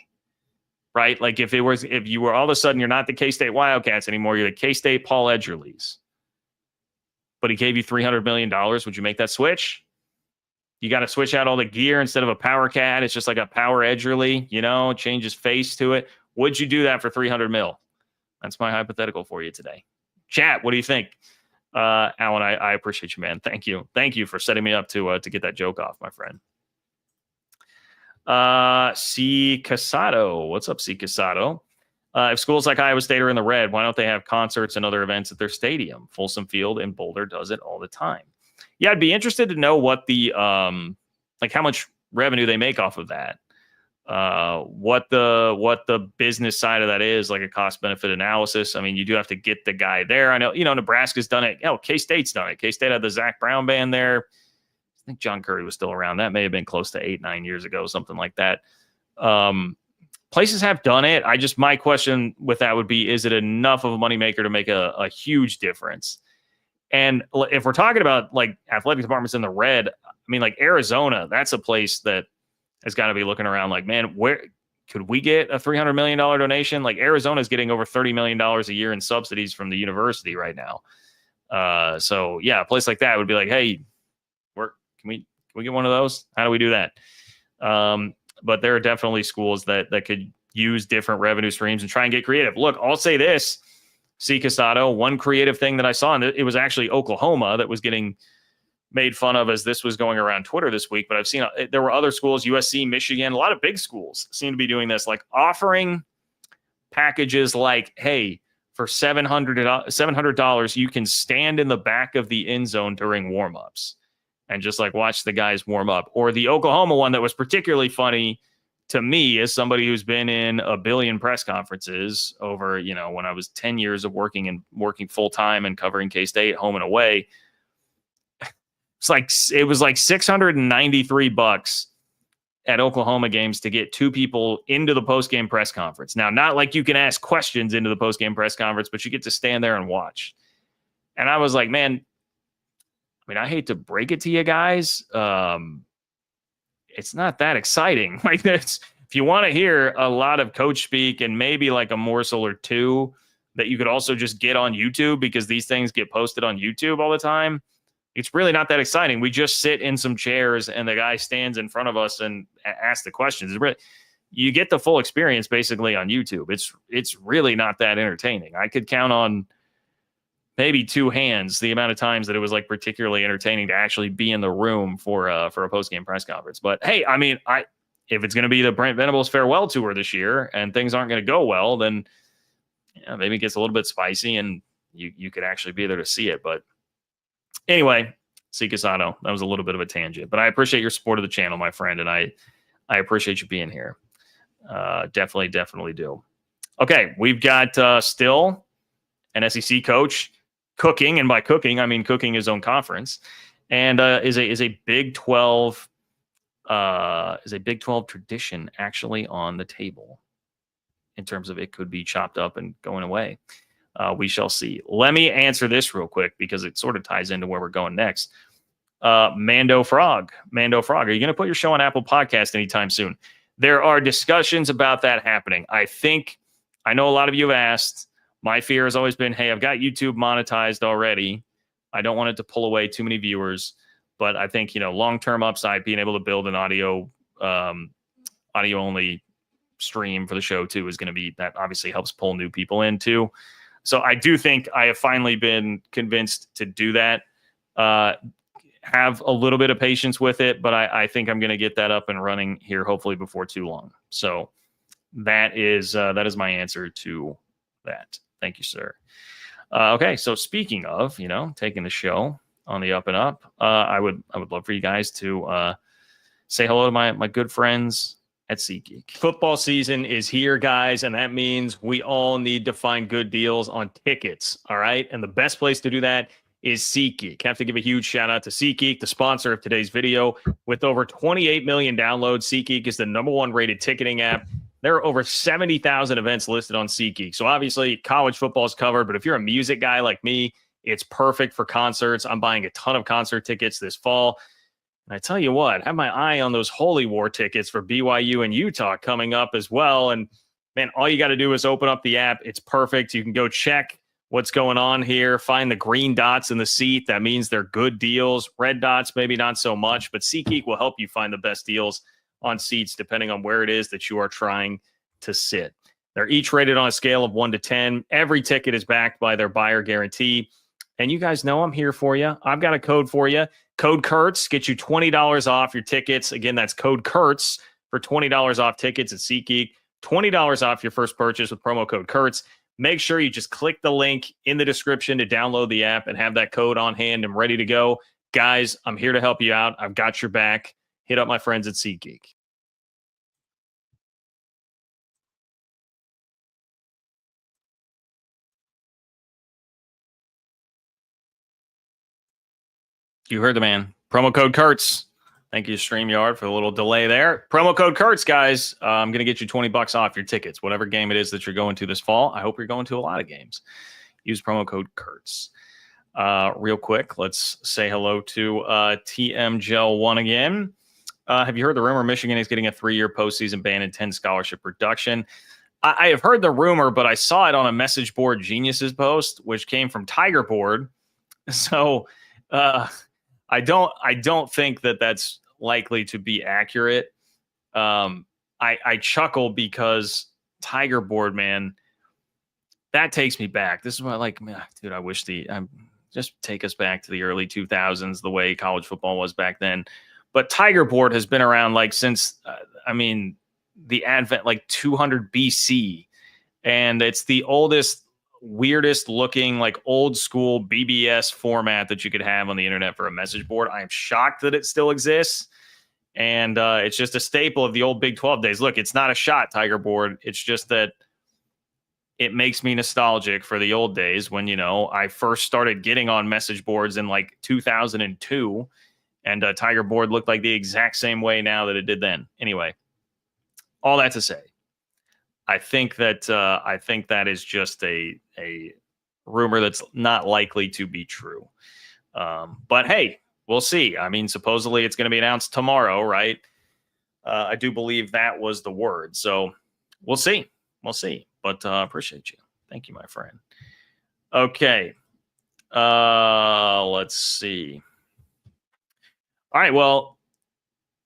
Right? Like if you were all of a sudden, you're not the K-State Wildcats anymore, you're the K-State Paul Edgerleys, but he gave you $300 million, would you make that switch? You got to switch out all the gear. Instead of a Power Cat, it's just like a Power Edgerly, change his face to it. Would you do that for 300 mil? That's my hypothetical for you today. Chat, what do you think? Alan, I appreciate you, man. Thank you. Thank you for setting me up to get that joke off, my friend. C. Casado. What's up, C. Casado? If schools like Iowa State are in the red, why don't they have concerts and other events at their stadium? Folsom Field in Boulder does it all the time. Yeah, I'd be interested to know what the like how much revenue they make off of that. What the business side of that is, like a cost benefit analysis. I mean, you do have to get the guy there. I know, Nebraska's done it. K-State's done it. K-State had the Zach Brown band there. I think John Curry was still around. That may have been close to 8-9 years ago, something like that. Places have done it. My question with that would be, is it enough of a moneymaker to make a huge difference? And if we're talking about like athletic departments in the red, I mean, like Arizona, that's a place that has got to be looking around like, man, where could we get a $300 million donation? Like Arizona's getting over $30 million a year in subsidies from the university right now. So yeah, a place like that would be like, hey, can we get one of those? How do we do that? But there are definitely schools that could use different revenue streams and try and get creative. Look, I'll say this, C. Casado, one creative thing that I saw, and it was actually Oklahoma that was getting made fun of as this was going around Twitter this week. But I've seen there were other schools, USC, Michigan, a lot of big schools seem to be doing this, like offering packages like, hey, for $700, you can stand in the back of the end zone during warmups and just like watch the guys warm up. Or the Oklahoma one that was particularly funny to me as somebody who's been in a billion press conferences over, when I was 10 years of working full time and covering K-State home and away. It was like $693 at Oklahoma games to get two people into the post-game press conference. Now, not like you can ask questions into the post-game press conference, but you get to stand there and watch. And I was like, man, I mean, I hate to break it to you guys. It's not that exciting. Like this, if you want to hear a lot of coach speak and maybe like a morsel or two that you could also just get on YouTube, because these things get posted on YouTube all the time, it's really not that exciting. We just sit in some chairs and the guy stands in front of us and asks the questions. You get the full experience basically on YouTube. It's really not that entertaining. I could count on maybe two hands the amount of times that it was like particularly entertaining to actually be in the room for a post-game press conference. But hey, I mean, if it's going to be the Brent Venables farewell tour this year and things aren't going to go well, then maybe it gets a little bit spicy and you could actually be there to see it. But anyway, C. Casado, that was a little bit of a tangent, but I appreciate your support of the channel, my friend, and I appreciate you being here. Definitely do. Okay, we've got still an SEC coach cooking, and by cooking I mean cooking his own conference, and is a Big 12 tradition actually on the table in terms of it could be chopped up and going away. We shall see. Let me answer this real quick because it sort of ties into where we're going next. Mando Frog, are you going to put your show on Apple Podcast anytime soon? There are discussions about that happening. I know a lot of you have asked. My fear has always been, hey, I've got YouTube monetized already. I don't want it to pull away too many viewers, but I think, long-term upside, being able to build an audio only stream for the show too is going to be, that obviously helps pull new people in too. So I do think I have finally been convinced to do that. Have a little bit of patience with it, but I think I'm going to get that up and running here hopefully before too long. So that is my answer to that. Thank you, sir. Okay, so speaking of, taking the show on the up and up, I would love for you guys to say hello to my good friends at SeatGeek. Football season is here, guys, and that means we all need to find good deals on tickets, all right? And the best place to do that is SeatGeek. Have to give a huge shout out to SeatGeek, the sponsor of today's video. With over 28 million downloads, SeatGeek is the #1 rated ticketing app. There are over 70,000 events listed on SeatGeek. So obviously college football is covered, but if you're a music guy like me, it's perfect for concerts. I'm buying a ton of concert tickets this fall. And I tell you what, I have my eye on those Holy War tickets for BYU and Utah coming up as well. And man, all you got to do is open up the app. It's perfect. You can go check what's going on here, find the green dots in the seat. That means they're good deals. Red dots, maybe not so much, but SeatGeek will help you find the best deals on seats depending on where it is that you are trying to sit. They're each rated on a scale of 1 to 10. Every ticket is backed by their buyer guarantee. And you guys know I'm here for you. I've got a code for you. Code Kurtz gets you $20 off your tickets. Again, that's code Kurtz for $20 off tickets at SeatGeek. $20 off your first purchase with promo code Kurtz. Make sure you just click the link in the description to download the app and have that code on hand and ready to go. Guys, I'm here to help you out. I've got your back. Hit up my friends at SeatGeek. You heard the man. Promo code Kurtz. Thank you, StreamYard, for the little delay there. Promo code Kurtz, guys. I'm going to get you $20 off your tickets, whatever game it is that you're going to this fall. I hope you're going to a lot of games. Use promo code Kurtz. Real quick, let's say hello to TM Gel 1 again. Have you heard the rumor Michigan is getting a 3-year postseason ban and 10 scholarship reduction? I have heard the rumor, but I saw it on a Message Board Geniuses post, which came from Tiger Board. So I don't think that that's likely to be accurate. I chuckle because Tiger Board, man, that takes me back. This is what dude, I wish just take us back to the early 2000s, the way college football was back then. But Tiger Board has been around since, the advent, 200 BC. And it's the oldest, weirdest looking, old school BBS format that you could have on the internet for a message board. I am shocked that it still exists. And it's just a staple of the old Big 12 days. Look, it's not a shot, Tiger Board. It's just that it makes me nostalgic for the old days when, I first started getting on message boards in 2002. And Tiger Board looked like the exact same way now that it did then. Anyway, all that to say, I think that is just a rumor that's not likely to be true. But hey, we'll see. Supposedly it's going to be announced tomorrow, right? I do believe that was the word. So we'll see. We'll see. But appreciate you. Thank you, my friend. Okay. Let's see. All right. Well,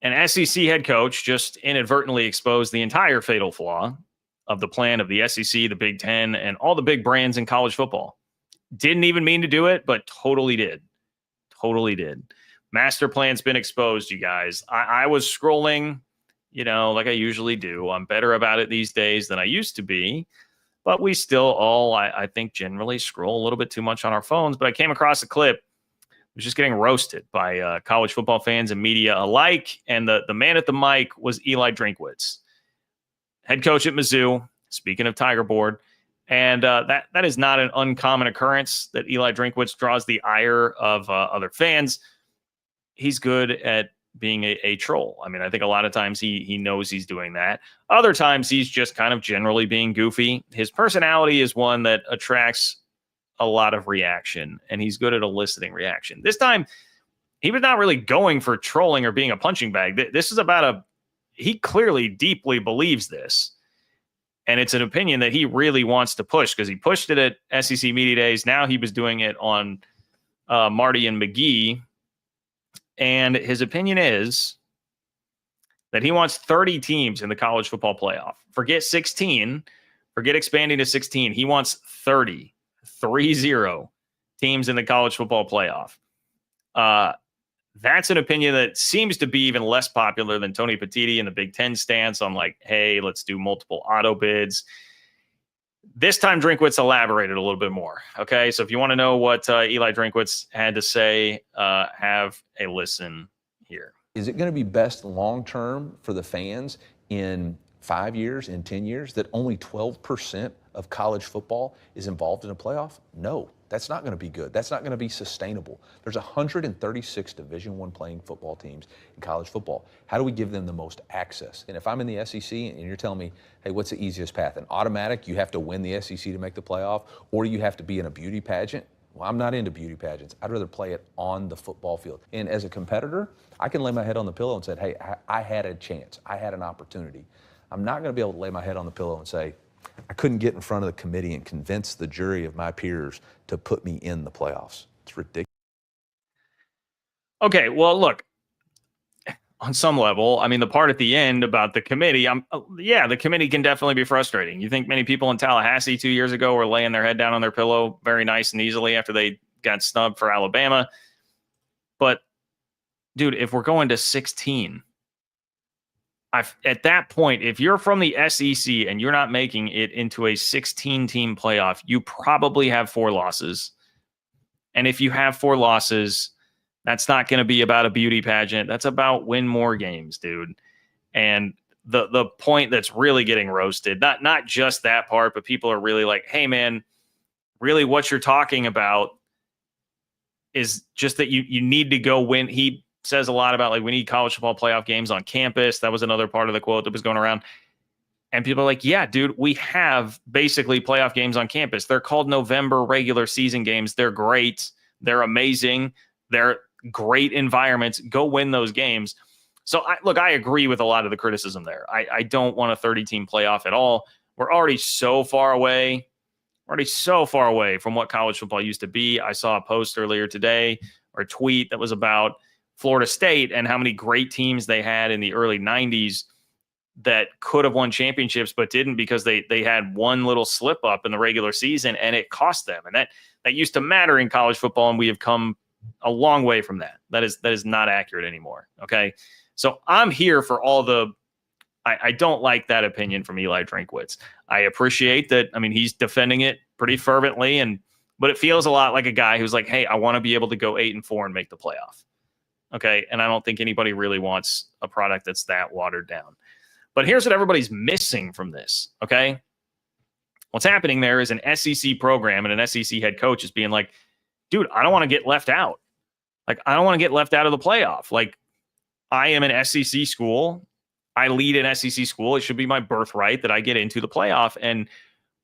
an SEC head coach just inadvertently exposed the entire fatal flaw of the plan of the SEC, the Big Ten, and all the big brands in college football. Didn't even mean to do it, but totally did. Totally did. Master plan's been exposed, you guys. I was scrolling, like I usually do. I'm better about it these days than I used to be, but we still all, I think, generally scroll a little bit too much on our phones. But I came across a clip. It was just getting roasted by college football fans and media alike. And the man at the mic was Eli Drinkwitz, head coach at Mizzou, speaking of Tiger Board. And that is not an uncommon occurrence that Eli Drinkwitz draws the ire of other fans. He's good at being a troll. I think a lot of times he knows he's doing that. Other times he's just kind of generally being goofy. His personality is one that attracts a lot of reaction, and he's good at eliciting reaction. This time, he was not really going for trolling or being a punching bag. This is about he clearly deeply believes this. And it's an opinion that he really wants to push because he pushed it at SEC Media Days. Now he was doing it on Marty and McGee. And his opinion is that he wants 30 teams in the college football playoff. Forget 16. Forget expanding to 16. He wants 30 teams in the college football playoff. That's an opinion that seems to be even less popular than Tony Petitti and the Big Ten stance on hey, let's do multiple auto bids. This time, Drinkwitz elaborated a little bit more. Okay, so if you want to know what Eli Drinkwitz had to say, have a listen here. Is it going to be best long-term for the fans in 5 years, in 10 years, that only 12% of college football is involved in a playoff? No, that's not going to be good. That's not going to be sustainable. There's 136 Division I playing football teams in college football. How do we give them the most access? And if I'm in the SEC and you're telling me, hey, what's the easiest path? An automatic, you have to win the SEC to make the playoff, or you have to be in a beauty pageant? Well, I'm not into beauty pageants. I'd rather play it on the football field. And as a competitor, I can lay my head on the pillow and say, hey, I had a chance. I had an opportunity. I'm not going to be able to lay my head on the pillow and say, I couldn't get in front of the committee and convince the jury of my peers to put me in the playoffs. It's ridiculous. Okay, well, look, on some level, I mean, the part at the end about the committee, the committee can definitely be frustrating. You think many people in Tallahassee 2 years ago were laying their head down on their pillow very nice and easily after they got snubbed for Alabama. But, dude, if we're going to 16, at that point, if you're from the SEC and you're not making it into a 16-team playoff, you probably have 4 losses. And if you have 4 losses, that's not going to be about a beauty pageant. That's about win more games, dude. And the point that's really getting roasted, not just that part, but people are really like, hey, man, really what you're talking about is just that you need to go win. He says a lot about, like, we need college football playoff games on campus. That was another part of the quote that was going around. And people are like, yeah, dude, we have basically playoff games on campus. They're called November regular season games. They're great. They're amazing. They're great environments. Go win those games. So, I agree with a lot of the criticism there. I don't want a 30-team playoff at all. We're already so far away. From what college football used to be. I saw a post earlier today, or a tweet, that was about Florida State and how many great teams they had in the early 90s that could have won championships but didn't because they had one little slip up in the regular season and it cost them. And that used to matter in college football, and we have come a long way from that. That is not accurate anymore. Okay. So I'm here for all I don't like that opinion from Eli Drinkwitz. I appreciate that. I mean, he's defending it pretty fervently, but it feels a lot like a guy who's like, hey, I want to be able to go 8-4 and make the playoff. Okay. And I don't think anybody really wants a product that's that watered down. But here's what everybody's missing from this. Okay. What's happening there is an SEC program and an SEC head coach is being like, dude, I don't want to get left out. Like, I don't want to get left out of the playoff. Like, I am an SEC school. I lead an SEC school. It should be my birthright that I get into the playoff. And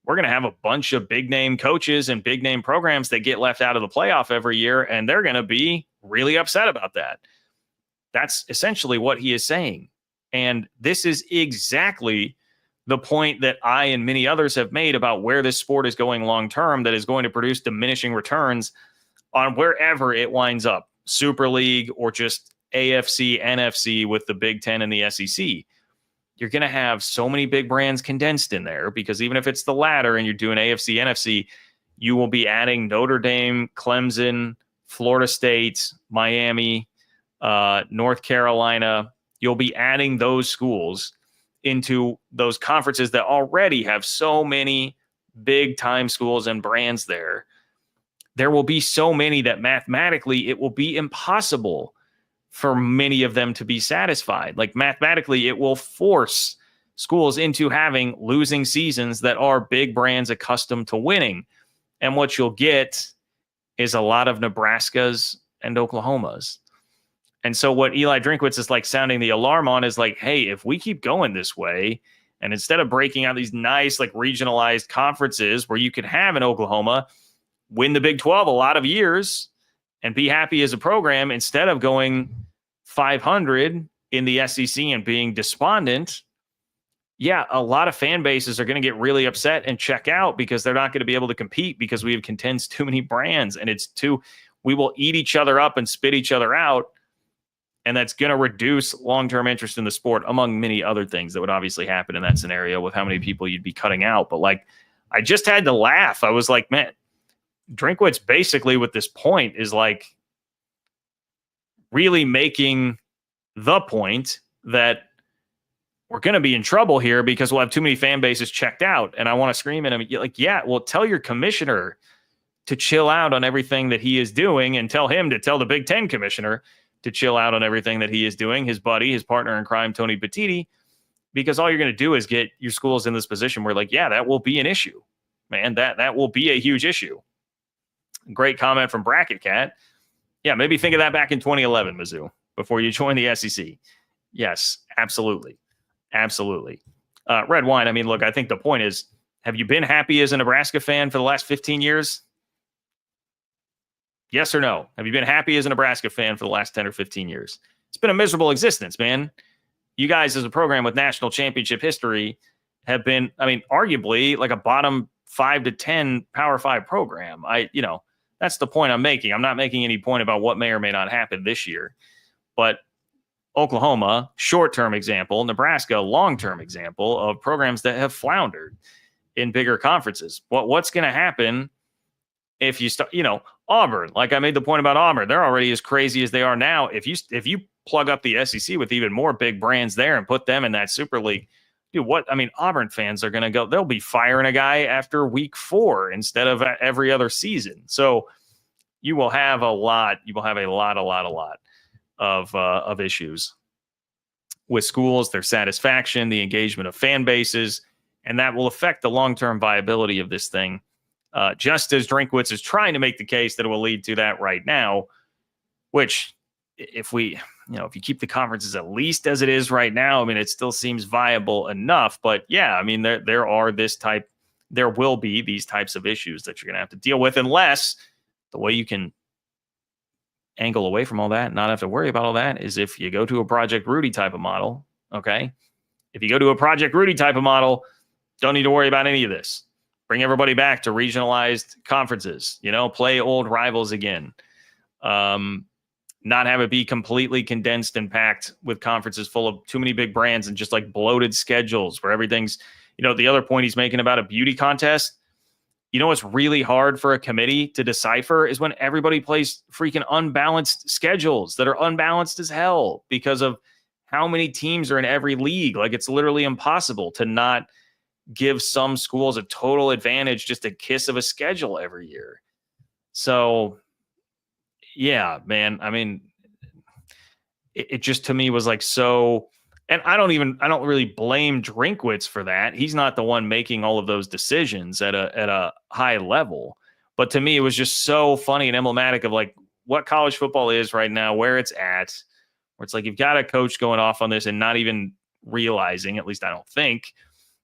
we're going to have a bunch of big name coaches and big name programs that get left out of the playoff every year. And they're going to be really upset about that. That's essentially what he is saying. And this is exactly the point that I and many others have made about where this sport is going long term, that is going to produce diminishing returns on wherever it winds up, Super League or just AFC, NFC with the Big Ten and the SEC. You're going to have so many big brands condensed in there, because even if it's the latter and you're doing AFC, NFC, you will be adding Notre Dame, Clemson, Florida State, Miami, North Carolina. You'll be adding those schools into those conferences that already have so many big time schools and brands there. There will be so many that mathematically it will be impossible for many of them to be satisfied. Like, mathematically, it will force schools into having losing seasons that are big brands accustomed to winning. And what you'll get is a lot of Nebraskas and Oklahomas. And so what Eli Drinkwitz is like sounding the alarm on is like, hey, if we keep going this way, and instead of breaking out these nice, like, regionalized conferences where you could have an Oklahoma win the Big 12 a lot of years and be happy as a program, instead of going 500 in the SEC and being despondent, a lot of fan bases are going to get really upset and check out because they're not going to be able to compete because we have condensed too many brands, and we will eat each other up and spit each other out. And that's going to reduce long-term interest in the sport, among many other things that would obviously happen in that scenario with how many people you'd be cutting out. But, like, I just had to laugh. I was like, man, Drinkwitz basically with this point is like really making the point that we're going to be in trouble here because we'll have too many fan bases checked out. And I want to scream at him, like, yeah, well, tell your commissioner to chill out on everything that he is doing, and tell him to tell the Big Ten commissioner to chill out on everything that he is doing, his buddy, his partner in crime, Tony Petitti, because all you're going to do is get your schools in this position where, like, yeah, that will be an issue, man. That will be a huge issue. Great comment from Bracket Cat. Yeah, maybe think of that back in 2011, Mizzou, before you joined the SEC. Yes, absolutely. Absolutely. Red Wine, I mean, look, I think the point is, have you been happy as a Nebraska fan for the last 15 years? Yes or no? Have you been happy as a Nebraska fan for the last 10 or 15 years? It's been a miserable existence, man. You guys, as a program with national championship history, have been, I mean, arguably like a bottom 5 to 10 Power 5 program. That's the point I'm making. I'm not making any point about what may or may not happen this year. But Oklahoma, short-term example, Nebraska, long-term example of programs that have floundered in bigger conferences. What's going to happen if you start, Auburn, like I made the point about Auburn, they're already as crazy as they are now. If you plug up the SEC with even more big brands there and put them in that Super League, Auburn fans are going to go, they'll be firing a guy after week 4 instead of every other season. So you will have a lot of issues with schools, their satisfaction, the engagement of fan bases, and that will affect the long-term viability of this thing. Just as Drinkwitz is trying to make the case that it will lead to that right now, which if you keep the conferences at least as it is right now, I mean, it still seems viable enough. But yeah, I mean, there will be these types of issues that you're going to have to deal with, unless the way you can angle away from all that, not have to worry about all that, is if you go to a Project Rudy type of model. Okay. If you go to a Project Rudy type of model, don't need to worry about any of this. Bring everybody back to regionalized conferences, play old rivals again. Not have it be completely condensed and packed with conferences full of too many big brands and just like bloated schedules where everything's, the other point he's making about a beauty contest. What's really hard for a committee to decipher is when everybody plays freaking unbalanced schedules that are unbalanced as hell because of how many teams are in every league. Like, it's literally impossible to not give some schools a total advantage, just a kiss of a schedule every year. So yeah, man, I mean, it just to me was like so, and I don't really blame Drinkwitz for that. He's not the one making all of those decisions at a high level. But to me, it was just so funny and emblematic of like what college football is right now, where it's at, where it's like you've got a coach going off on this and not even realizing, at least I don't think,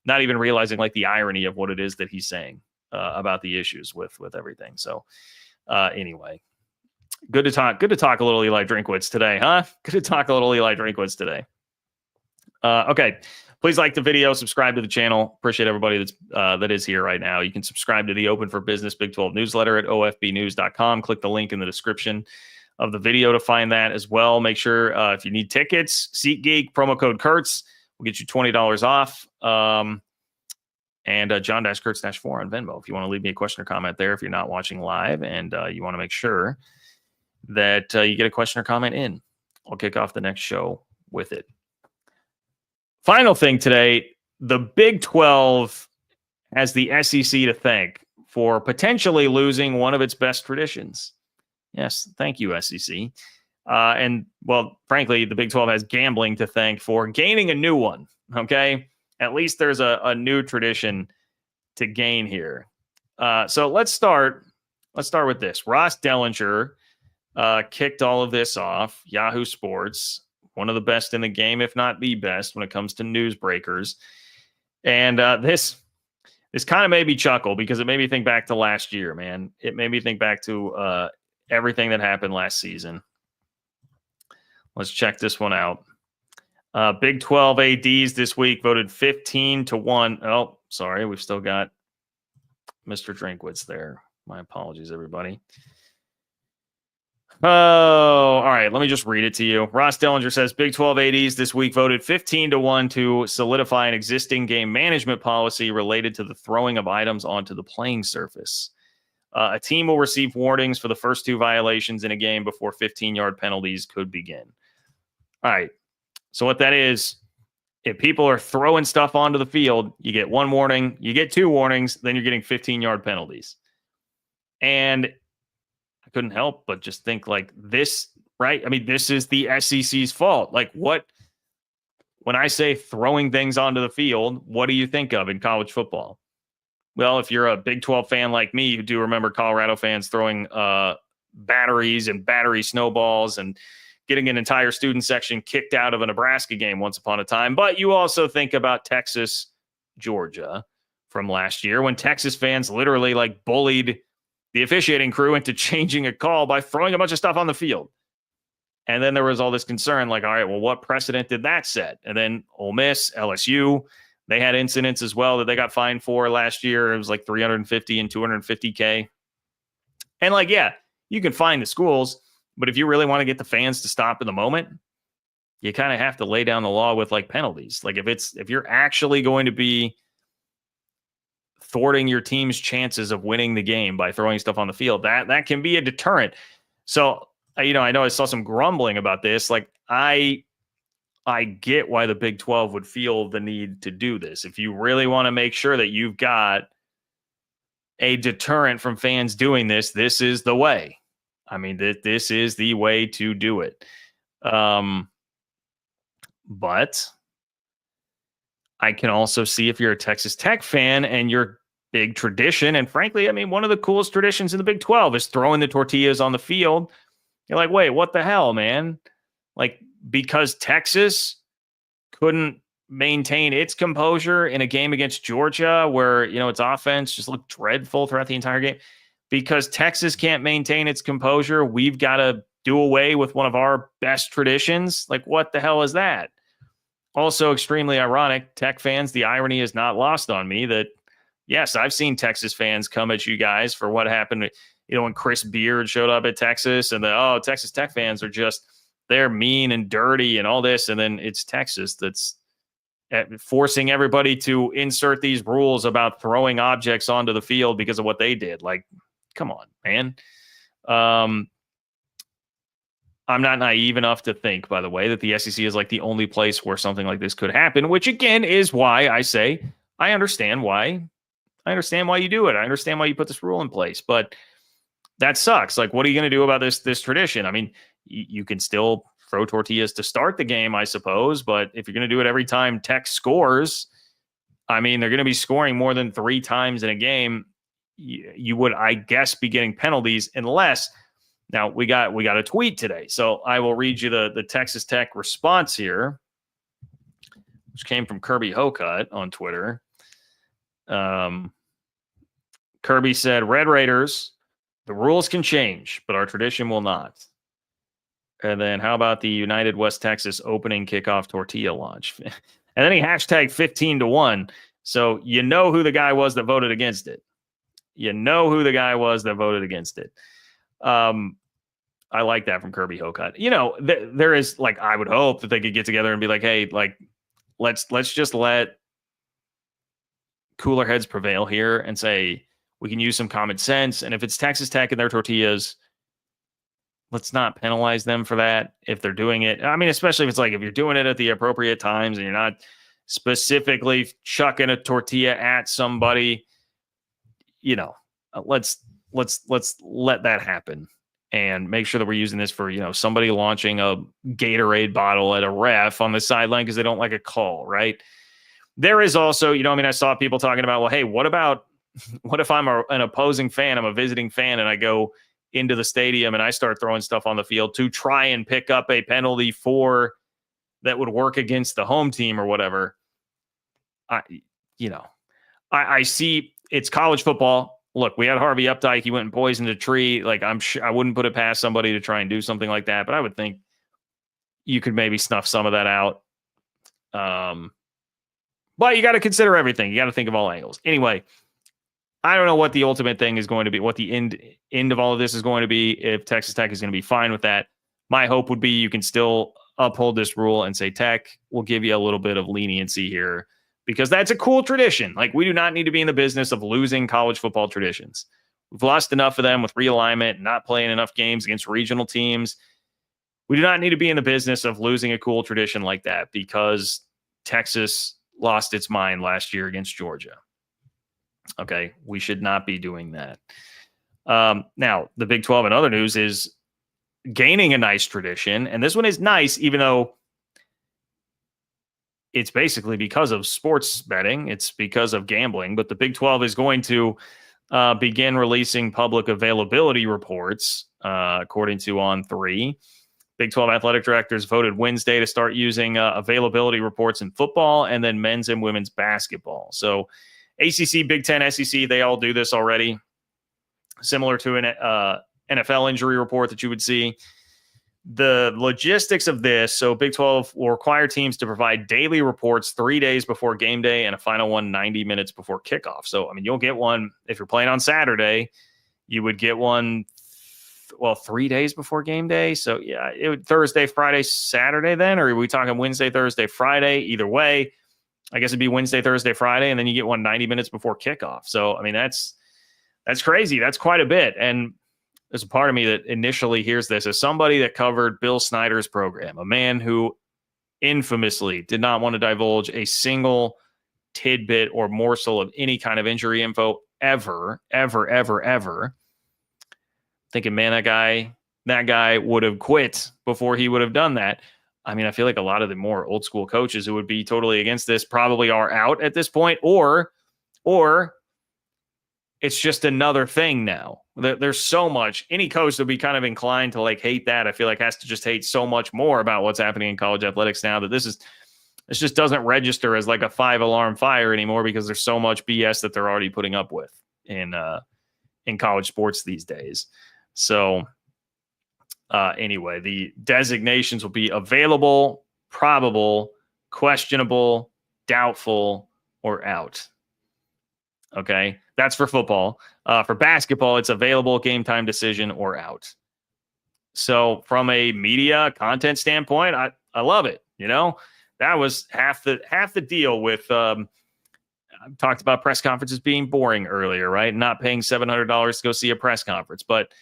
not even realizing like the irony of what it is that he's saying about the issues with everything. So anyway, good to talk a little Eli Drinkwitz today, huh? Good to talk a little Eli Drinkwitz today. Okay, please like the video, subscribe to the channel. Appreciate everybody that is here right now. You can subscribe to the Open for Business Big 12 newsletter at ofbnews.com. Click the link in the description of the video to find that as well. Make sure if you need tickets, SeatGeek, promo code Kurtz will get you $20 off. And John-Kurtz-4 on Venmo. If you want to leave me a question or comment there, if you're not watching live and you want to make sure that you get a question or comment in, I'll kick off the next show with it. Final thing today, the Big 12 has the SEC to thank for potentially losing one of its best traditions. Yes, thank you, SEC. And, well, frankly, the Big 12 has gambling to thank for gaining a new one, okay? At least there's a new tradition to gain here. So let's start with this. Ross Dellinger kicked all of this off. Yahoo Sports, one of the best in the game, if not the best, when it comes to newsbreakers. And this kind of made me chuckle because it made me think back to last year, man. It made me think back to everything that happened last season. Let's check this one out. Big 12 ADs this week voted 15-1. Oh, sorry. We've still got Mr. Drinkwitz there. My apologies, everybody. Oh, all right. Let me just read it to you. Ross Dellinger says Big 12 ADs this week voted 15-1 to solidify an existing game management policy related to the throwing of items onto the playing surface. A team will receive warnings for the first 2 violations in a game before 15-yard penalties could begin. All right. So what that is, if people are throwing stuff onto the field, you get 1 warning, you get 2 warnings, then you're getting 15-yard penalties. And I couldn't help but just think like this, right? I mean, this is the SEC's fault. Like what when I say throwing things onto the field, what do you think of in college football? Well, if you're a Big 12 fan like me, you do remember Colorado fans throwing batteries and battery snowballs and getting an entire student section kicked out of a Nebraska game once upon a time. But you also think about Texas, Georgia from last year when Texas fans literally like bullied the officiating crew into changing a call by throwing a bunch of stuff on the field. And then there was all this concern like, all right, well, what precedent did that set? And then Ole Miss, LSU, they had incidents as well that they got fined for last year. It was like 350 and 250K. And like, yeah, you can fine the schools, but if you really want to get the fans to stop in the moment, you kind of have to lay down the law with like penalties. Like if you're actually going to be thwarting your team's chances of winning the game by throwing stuff on the field, that can be a deterrent. So, I know I saw some grumbling about this. Like I get why the Big 12 would feel the need to do this. If you really want to make sure that you've got a deterrent from fans doing this, this is the way. I mean, this is the way to do it. But I can also see if you're a Texas Tech fan and your big tradition, and frankly, I mean, one of the coolest traditions in the Big 12 is throwing the tortillas on the field. You're like, wait, what the hell, man? Like, because Texas couldn't maintain its composure in a game against Georgia where, its offense just looked dreadful throughout the entire game. Because Texas can't maintain its composure, we've got to do away with one of our best traditions. Like, what the hell is that? Also extremely ironic, Tech fans, the irony is not lost on me that, yes, I've seen Texas fans come at you guys for what happened, when Chris Beard showed up at Texas and Texas Tech fans are just, they're mean and dirty and all this. And then it's Texas that's forcing everybody to insert these rules about throwing objects onto the field because of what they did. Like, come on, man. I'm not naive enough to think, by the way, that the SEC is like the only place where something like this could happen, which again is why I say I understand why you do it. I understand why you put this rule in place, but that sucks. Like, what are you going to do about this tradition? I mean, you can still throw tortillas to start the game, I suppose, but if you're going to do it every time Tech scores, I mean, they're going to be scoring more than 3 times in a game. You would, I guess, be getting penalties unless. Now we got a tweet today, so I will read you the Texas Tech response here, which came from Kirby Hocutt on Twitter. Kirby said, "Red Raiders, the rules can change, but our tradition will not." And then how about the United West Texas opening kickoff tortilla launch? And then he hashtag 15-1. So you know who the guy was that voted against it. I like that from Kirby Hocutt. There is like, I would hope that they could get together and be like, hey, like, let's just let cooler heads prevail here and say we can use some common sense. And if it's Texas Tech and their tortillas, let's not penalize them for that if they're doing it. I mean, especially if it's like if you're doing it at the appropriate times and you're not specifically chucking a tortilla at somebody, let's let that happen and make sure that we're using this for, somebody launching a Gatorade bottle at a ref on the sideline because they don't like a call, right? There is also, I saw people talking about, well, hey, what if I'm an opposing fan, I'm a visiting fan, and I go into the stadium and I start throwing stuff on the field to try and pick up a penalty that would work against the home team or whatever. I see it's college football. Look, we had Harvey Updike. He went and poisoned a tree. Like, I'm sure I wouldn't put it past somebody to try and do something like that, but I would think you could maybe snuff some of that out. But you got to consider everything. You got to think of all angles. Anyway, I don't know what the ultimate thing is going to be, what the end of all of this is going to be, if Texas Tech is going to be fine with that. My hope would be you can still uphold this rule and say, Tech, we'll give you a little bit of leniency here because that's a cool tradition. Like, we do not need to be in the business of losing college football traditions. We've lost enough of them with realignment, not playing enough games against regional teams. We do not need to be in the business of losing a cool tradition like that because Texas lost its mind last year against Georgia. Okay, we should not be doing that. Now, the Big 12 in other news is gaining a nice tradition, and this one is nice, even though it's basically because of sports betting. It's because of gambling. But the Big 12 is going to begin releasing public availability reports, according to On3. Big 12 athletic directors voted Wednesday to start using availability reports in football and then men's and women's basketball. So ACC, Big 10, SEC, they all do this already, similar to an NFL injury report that you would see. The logistics of this, so Big 12 will require teams to provide daily reports 3 days before game day and a final one 90 minutes before kickoff. So, I mean, you'll get one if you're playing on Saturday, you would get one, 3 days before game day. So, yeah, it would Thursday, Friday, Saturday then, or are we talking Wednesday, Thursday, Friday? Either way, I guess it'd be Wednesday, Thursday, Friday, and then you get one 90 minutes before kickoff. So, I mean, that's crazy. That's quite a bit. And there's a part of me that initially hears this as somebody that covered Bill Snyder's program, a man who infamously did not want to divulge a single tidbit or morsel of any kind of injury info ever. Thinking, man, that guy would have quit before he would have done that. I mean, I feel like a lot of the more old school coaches who would be totally against this probably are out at this point, or it's just another thing now. There's so much. Any coach would be kind of inclined to like hate that. I feel like has to just hate so much more about what's happening in college athletics now that this just doesn't register as like a 5-alarm fire anymore because there's so much BS that they're already putting up with in college sports these days. So anyway, the designations will be available, probable, questionable, doubtful, or out. Okay, that's for football. For basketball, it's available, game time decision, or out. So from a media content standpoint, I love it. You know, that was half the deal with I talked about press conferences being boring earlier, right? Not paying $700 to go see a press conference, but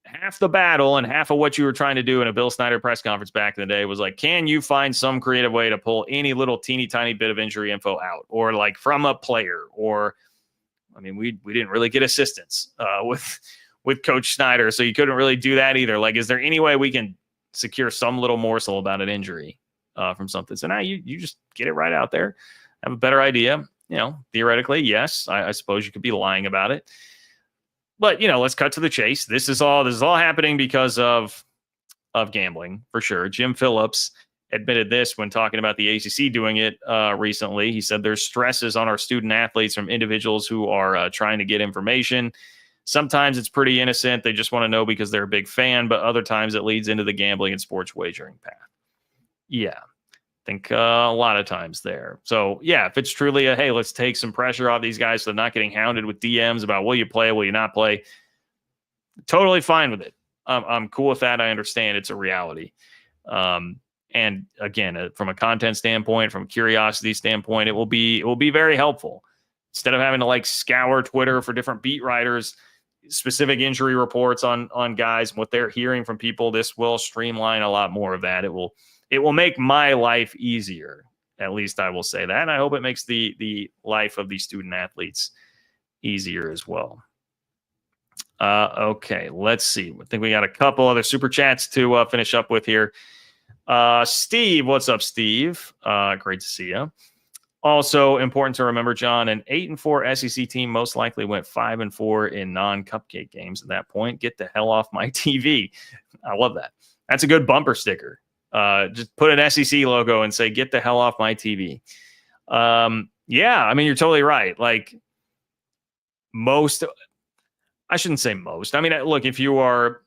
half the battle and half of what you were trying to do in a Bill Snyder press conference back in the day was like, can you find some creative way to pull any little teeny tiny bit of injury info out, or like from a player, or I mean, we didn't really get assistance with Coach Snyder, so you couldn't really do that either. Like, is there any way we can secure some little morsel about an injury from something? So now you just get it right out there, have a better idea. You know, theoretically, yes, I suppose you could be lying about it. But, you know, let's cut to the chase. This is all happening because of gambling, for sure. Jim Phillips admitted this when talking about the ACC doing it recently. He said there's stresses on our student athletes from individuals who are trying to get information. Sometimes it's pretty innocent. They just want to know because they're a big fan, but other times it leads into the gambling and sports wagering path. Yeah, I think a lot of times there. So, yeah, if it's truly hey, let's take some pressure off these guys so they're not getting hounded with DMs about will you play, will you not play, totally fine with it. I'm cool with that. I understand it's a reality. And again, from a content standpoint, from a curiosity standpoint, it will be very helpful. Instead of having to like scour Twitter for different beat writers, specific injury reports on guys and what they're hearing from people, this will streamline a lot more of that. It will make my life easier. At least I will say that. And I hope it makes the life of these student athletes easier as well. Okay, let's see. I think we got a couple other super chats to finish up with here. Steve, what's up, Steve? Great to see you. Also important to remember, John, an 8-4 SEC team most likely went 5-4 in non-cupcake games at that point. Get the hell off my TV. I love that. That's a good bumper sticker. Just put an SEC logo and say, get the hell off my TV. Yeah, I mean, you're totally right. Like I shouldn't say most. I mean, look, if you are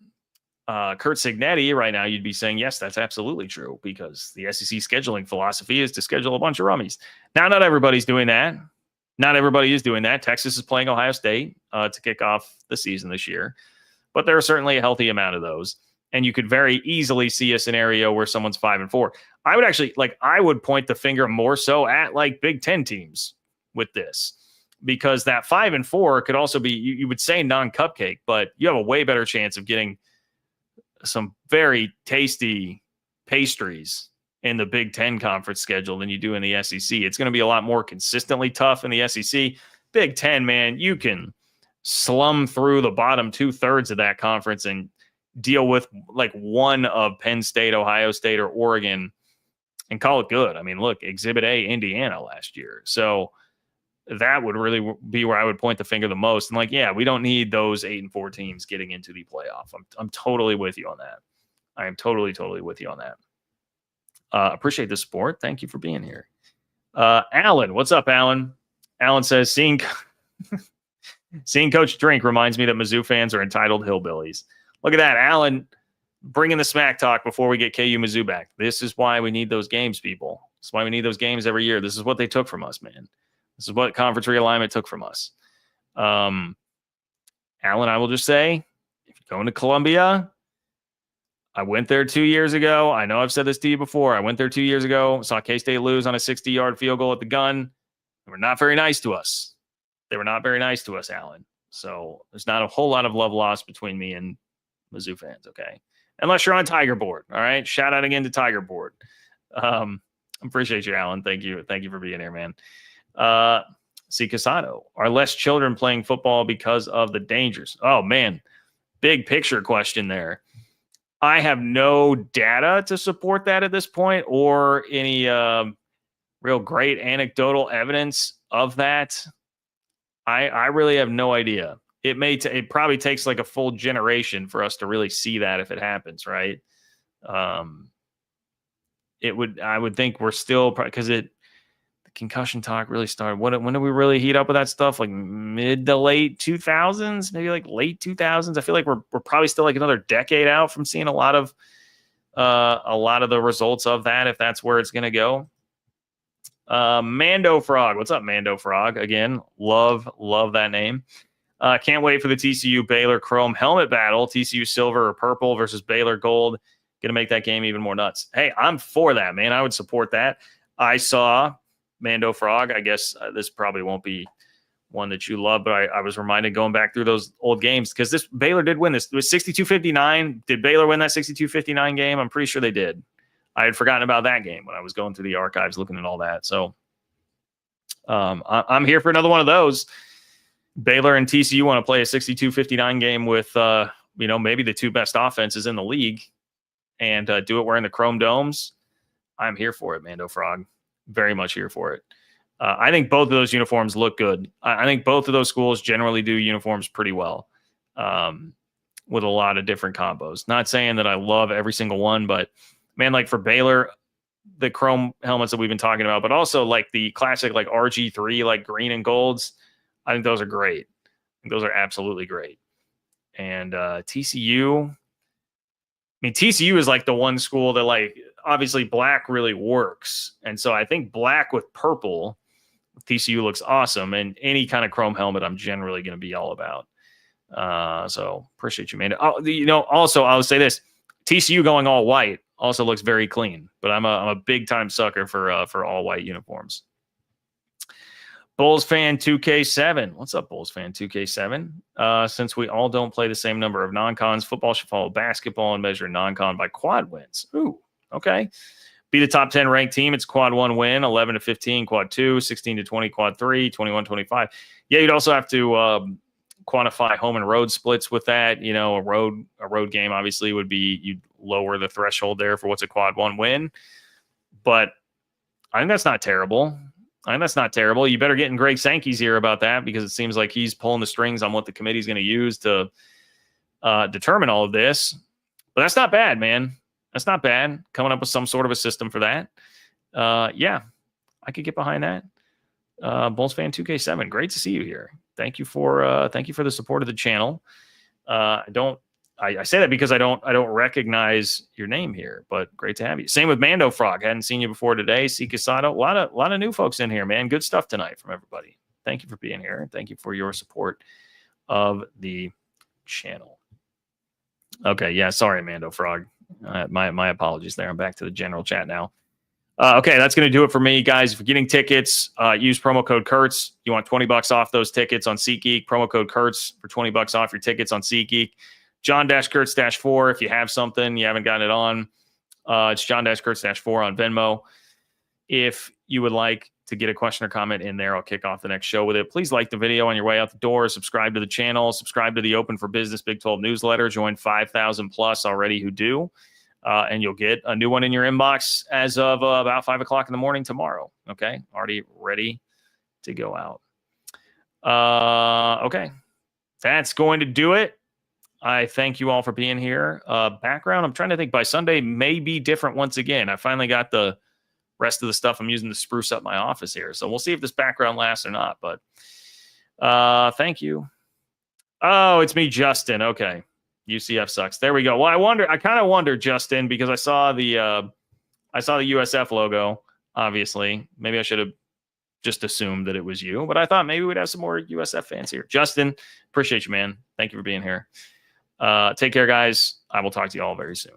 Kurt Signetti right now, you'd be saying, yes, that's absolutely true, because the SEC scheduling philosophy is to schedule a bunch of rummies. Now, not everybody's doing that. Not everybody is doing that. Texas is playing Ohio State to kick off the season this year, but there are certainly a healthy amount of those. And you could very easily see a scenario where someone's 5-4. I would point the finger more so at like Big Ten teams with this, because that 5-4 could also be, you would say non-cupcake, but you have a way better chance of getting some very tasty pastries in the Big Ten conference schedule than you do in the SEC. It's going to be a lot more consistently tough in the SEC. Big Ten, man, you can slum through the bottom 2/3 of that conference and deal with like one of Penn State, Ohio State, or Oregon and call it good. I mean, look, Exhibit A, Indiana last year. So that would really be where I would point the finger the most. And like, yeah, we don't need those 8-4 teams getting into the playoff. I'm totally with you on that. I am totally with you on that. Appreciate the support. Thank you for being here. Alan, what's up, Alan? Alan says, seeing Coach drink reminds me that Mizzou fans are entitled hillbillies. Look at that, Alan, bringing the smack talk before we get KU Mizzou back. This is why we need those games, people. This is why we need those games every year. This is what they took from us, man. This is what conference realignment took from us. Alan, I will just say, if you're going to Columbia, I went there 2 years ago. I know I've said this to you before. I went there 2 years ago, saw K-State lose on a 60-yard field goal at the gun. They were not very nice to us. They were not very nice to us, Alan. So there's not a whole lot of love lost between me and Mizzou fans, okay? Unless you're on Tiger Board, all right? Shout out again to Tiger Board. Appreciate you, Alan. Thank you. Thank you for being here, man. C. Casado, are less children playing football because of the dangers? Oh, man. Big picture question there. I have no data to support that at this point or any real great anecdotal evidence of that. I really have no idea. It probably takes like a full generation for us to really see that if it happens, right? I would think we're still, because the concussion talk really started. When did we really heat up with that stuff? Like mid to late 2000s, maybe like late 2000s. I feel like we're probably still like another decade out from seeing a lot of the results of that, if that's where it's going to go. Mando Frog, what's up, Mando Frog? Again, love that name. Can't wait for the TCU Baylor Chrome helmet battle. TCU silver or purple versus Baylor gold. Gonna make that game even more nuts. Hey, I'm for that, man. I would support that. I saw Mando Frog. I guess this probably won't be one that you love, but I was reminded going back through those old games because this Baylor did win this. It was 62-59. Did Baylor win that 62-59 game? I'm pretty sure they did. I had forgotten about that game when I was going through the archives looking at all that. So I'm here for another one of those. Baylor and TCU want to play a 62-59 game with, maybe the two best offenses in the league and do it wearing the Chrome Domes. I'm here for it, Mando Frog. Very much here for it. I think both of those uniforms look good. I think both of those schools generally do uniforms pretty well with a lot of different combos. Not saying that I love every single one, but man, like for Baylor, the Chrome helmets that we've been talking about, but also like the classic like RG3, like green and golds, I think those are great. I think those are absolutely great. And TCU, TCU is like the one school that like obviously black really works. And so I think black with purple, TCU looks awesome. And any kind of Chrome helmet, I'm generally going to be all about. So appreciate you, man. Also I'll say this, TCU going all white also looks very clean, but I'm a big time sucker for all white uniforms. Bulls fan 2K7. What's up, Bulls fan 2K7? Since we all don't play the same number of non-cons, football should follow basketball and measure non-con by quad wins. Ooh, okay. Be the top 10 ranked team. It's quad 1 win, 11-15, quad 2, 16-20, quad 3, 21-25. Yeah, you'd also have to quantify home and road splits with that. A road game obviously would be, you'd lower the threshold there for what's a quad 1 win. But I think that's not terrible. You better get in Greg Sankey's ear about that because it seems like he's pulling the strings on what the committee's going to use to determine all of this. But that's not bad, man. That's not bad. Coming up with some sort of a system for that. Yeah, I could get behind that. Bulls fan 2K7. Great to see you here. Thank you for the support of the channel. I say that because I don't recognize your name here, but great to have you. Same with Mando Frog. Hadn't seen you before today. C. Casado. A lot of new folks in here, man. Good stuff tonight from everybody. Thank you for being here. Thank you for your support of the channel. Okay, yeah, sorry, Mando Frog. My apologies there. I'm back to the general chat now. Okay, that's going to do it for me, guys. If you're getting tickets, use promo code Kurtz. You want $20 off those tickets on SeatGeek. Promo code Kurtz for $20 off your tickets on SeatGeek. John-Kurtz-4 if you have something, you haven't gotten it on. It's John-Kurtz-4 on Venmo. If you would like to get a question or comment in there, I'll kick off the next show with it. Please like the video on your way out the door. Subscribe to the channel. Subscribe to the Open for Business Big 12 newsletter. Join 5,000 plus already who do. and you'll get a new one in your inbox as of about 5 o'clock in the morning tomorrow. Okay, already ready to go out. Okay, that's going to do it. I thank you all for being here. Background, I'm trying to think, by Sunday may be different once again. I finally got the rest of the stuff I'm using to spruce up my office here. So we'll see if this background lasts or not. But thank you. Oh, it's me, Justin. Okay. UCF sucks. There we go. Well, I kind of wondered, Justin, because I saw the USF logo, obviously. Maybe I should have just assumed that it was you, but I thought maybe we'd have some more USF fans here. Justin, appreciate you, man. Thank you for being here. Take care, guys. I will talk to you all very soon.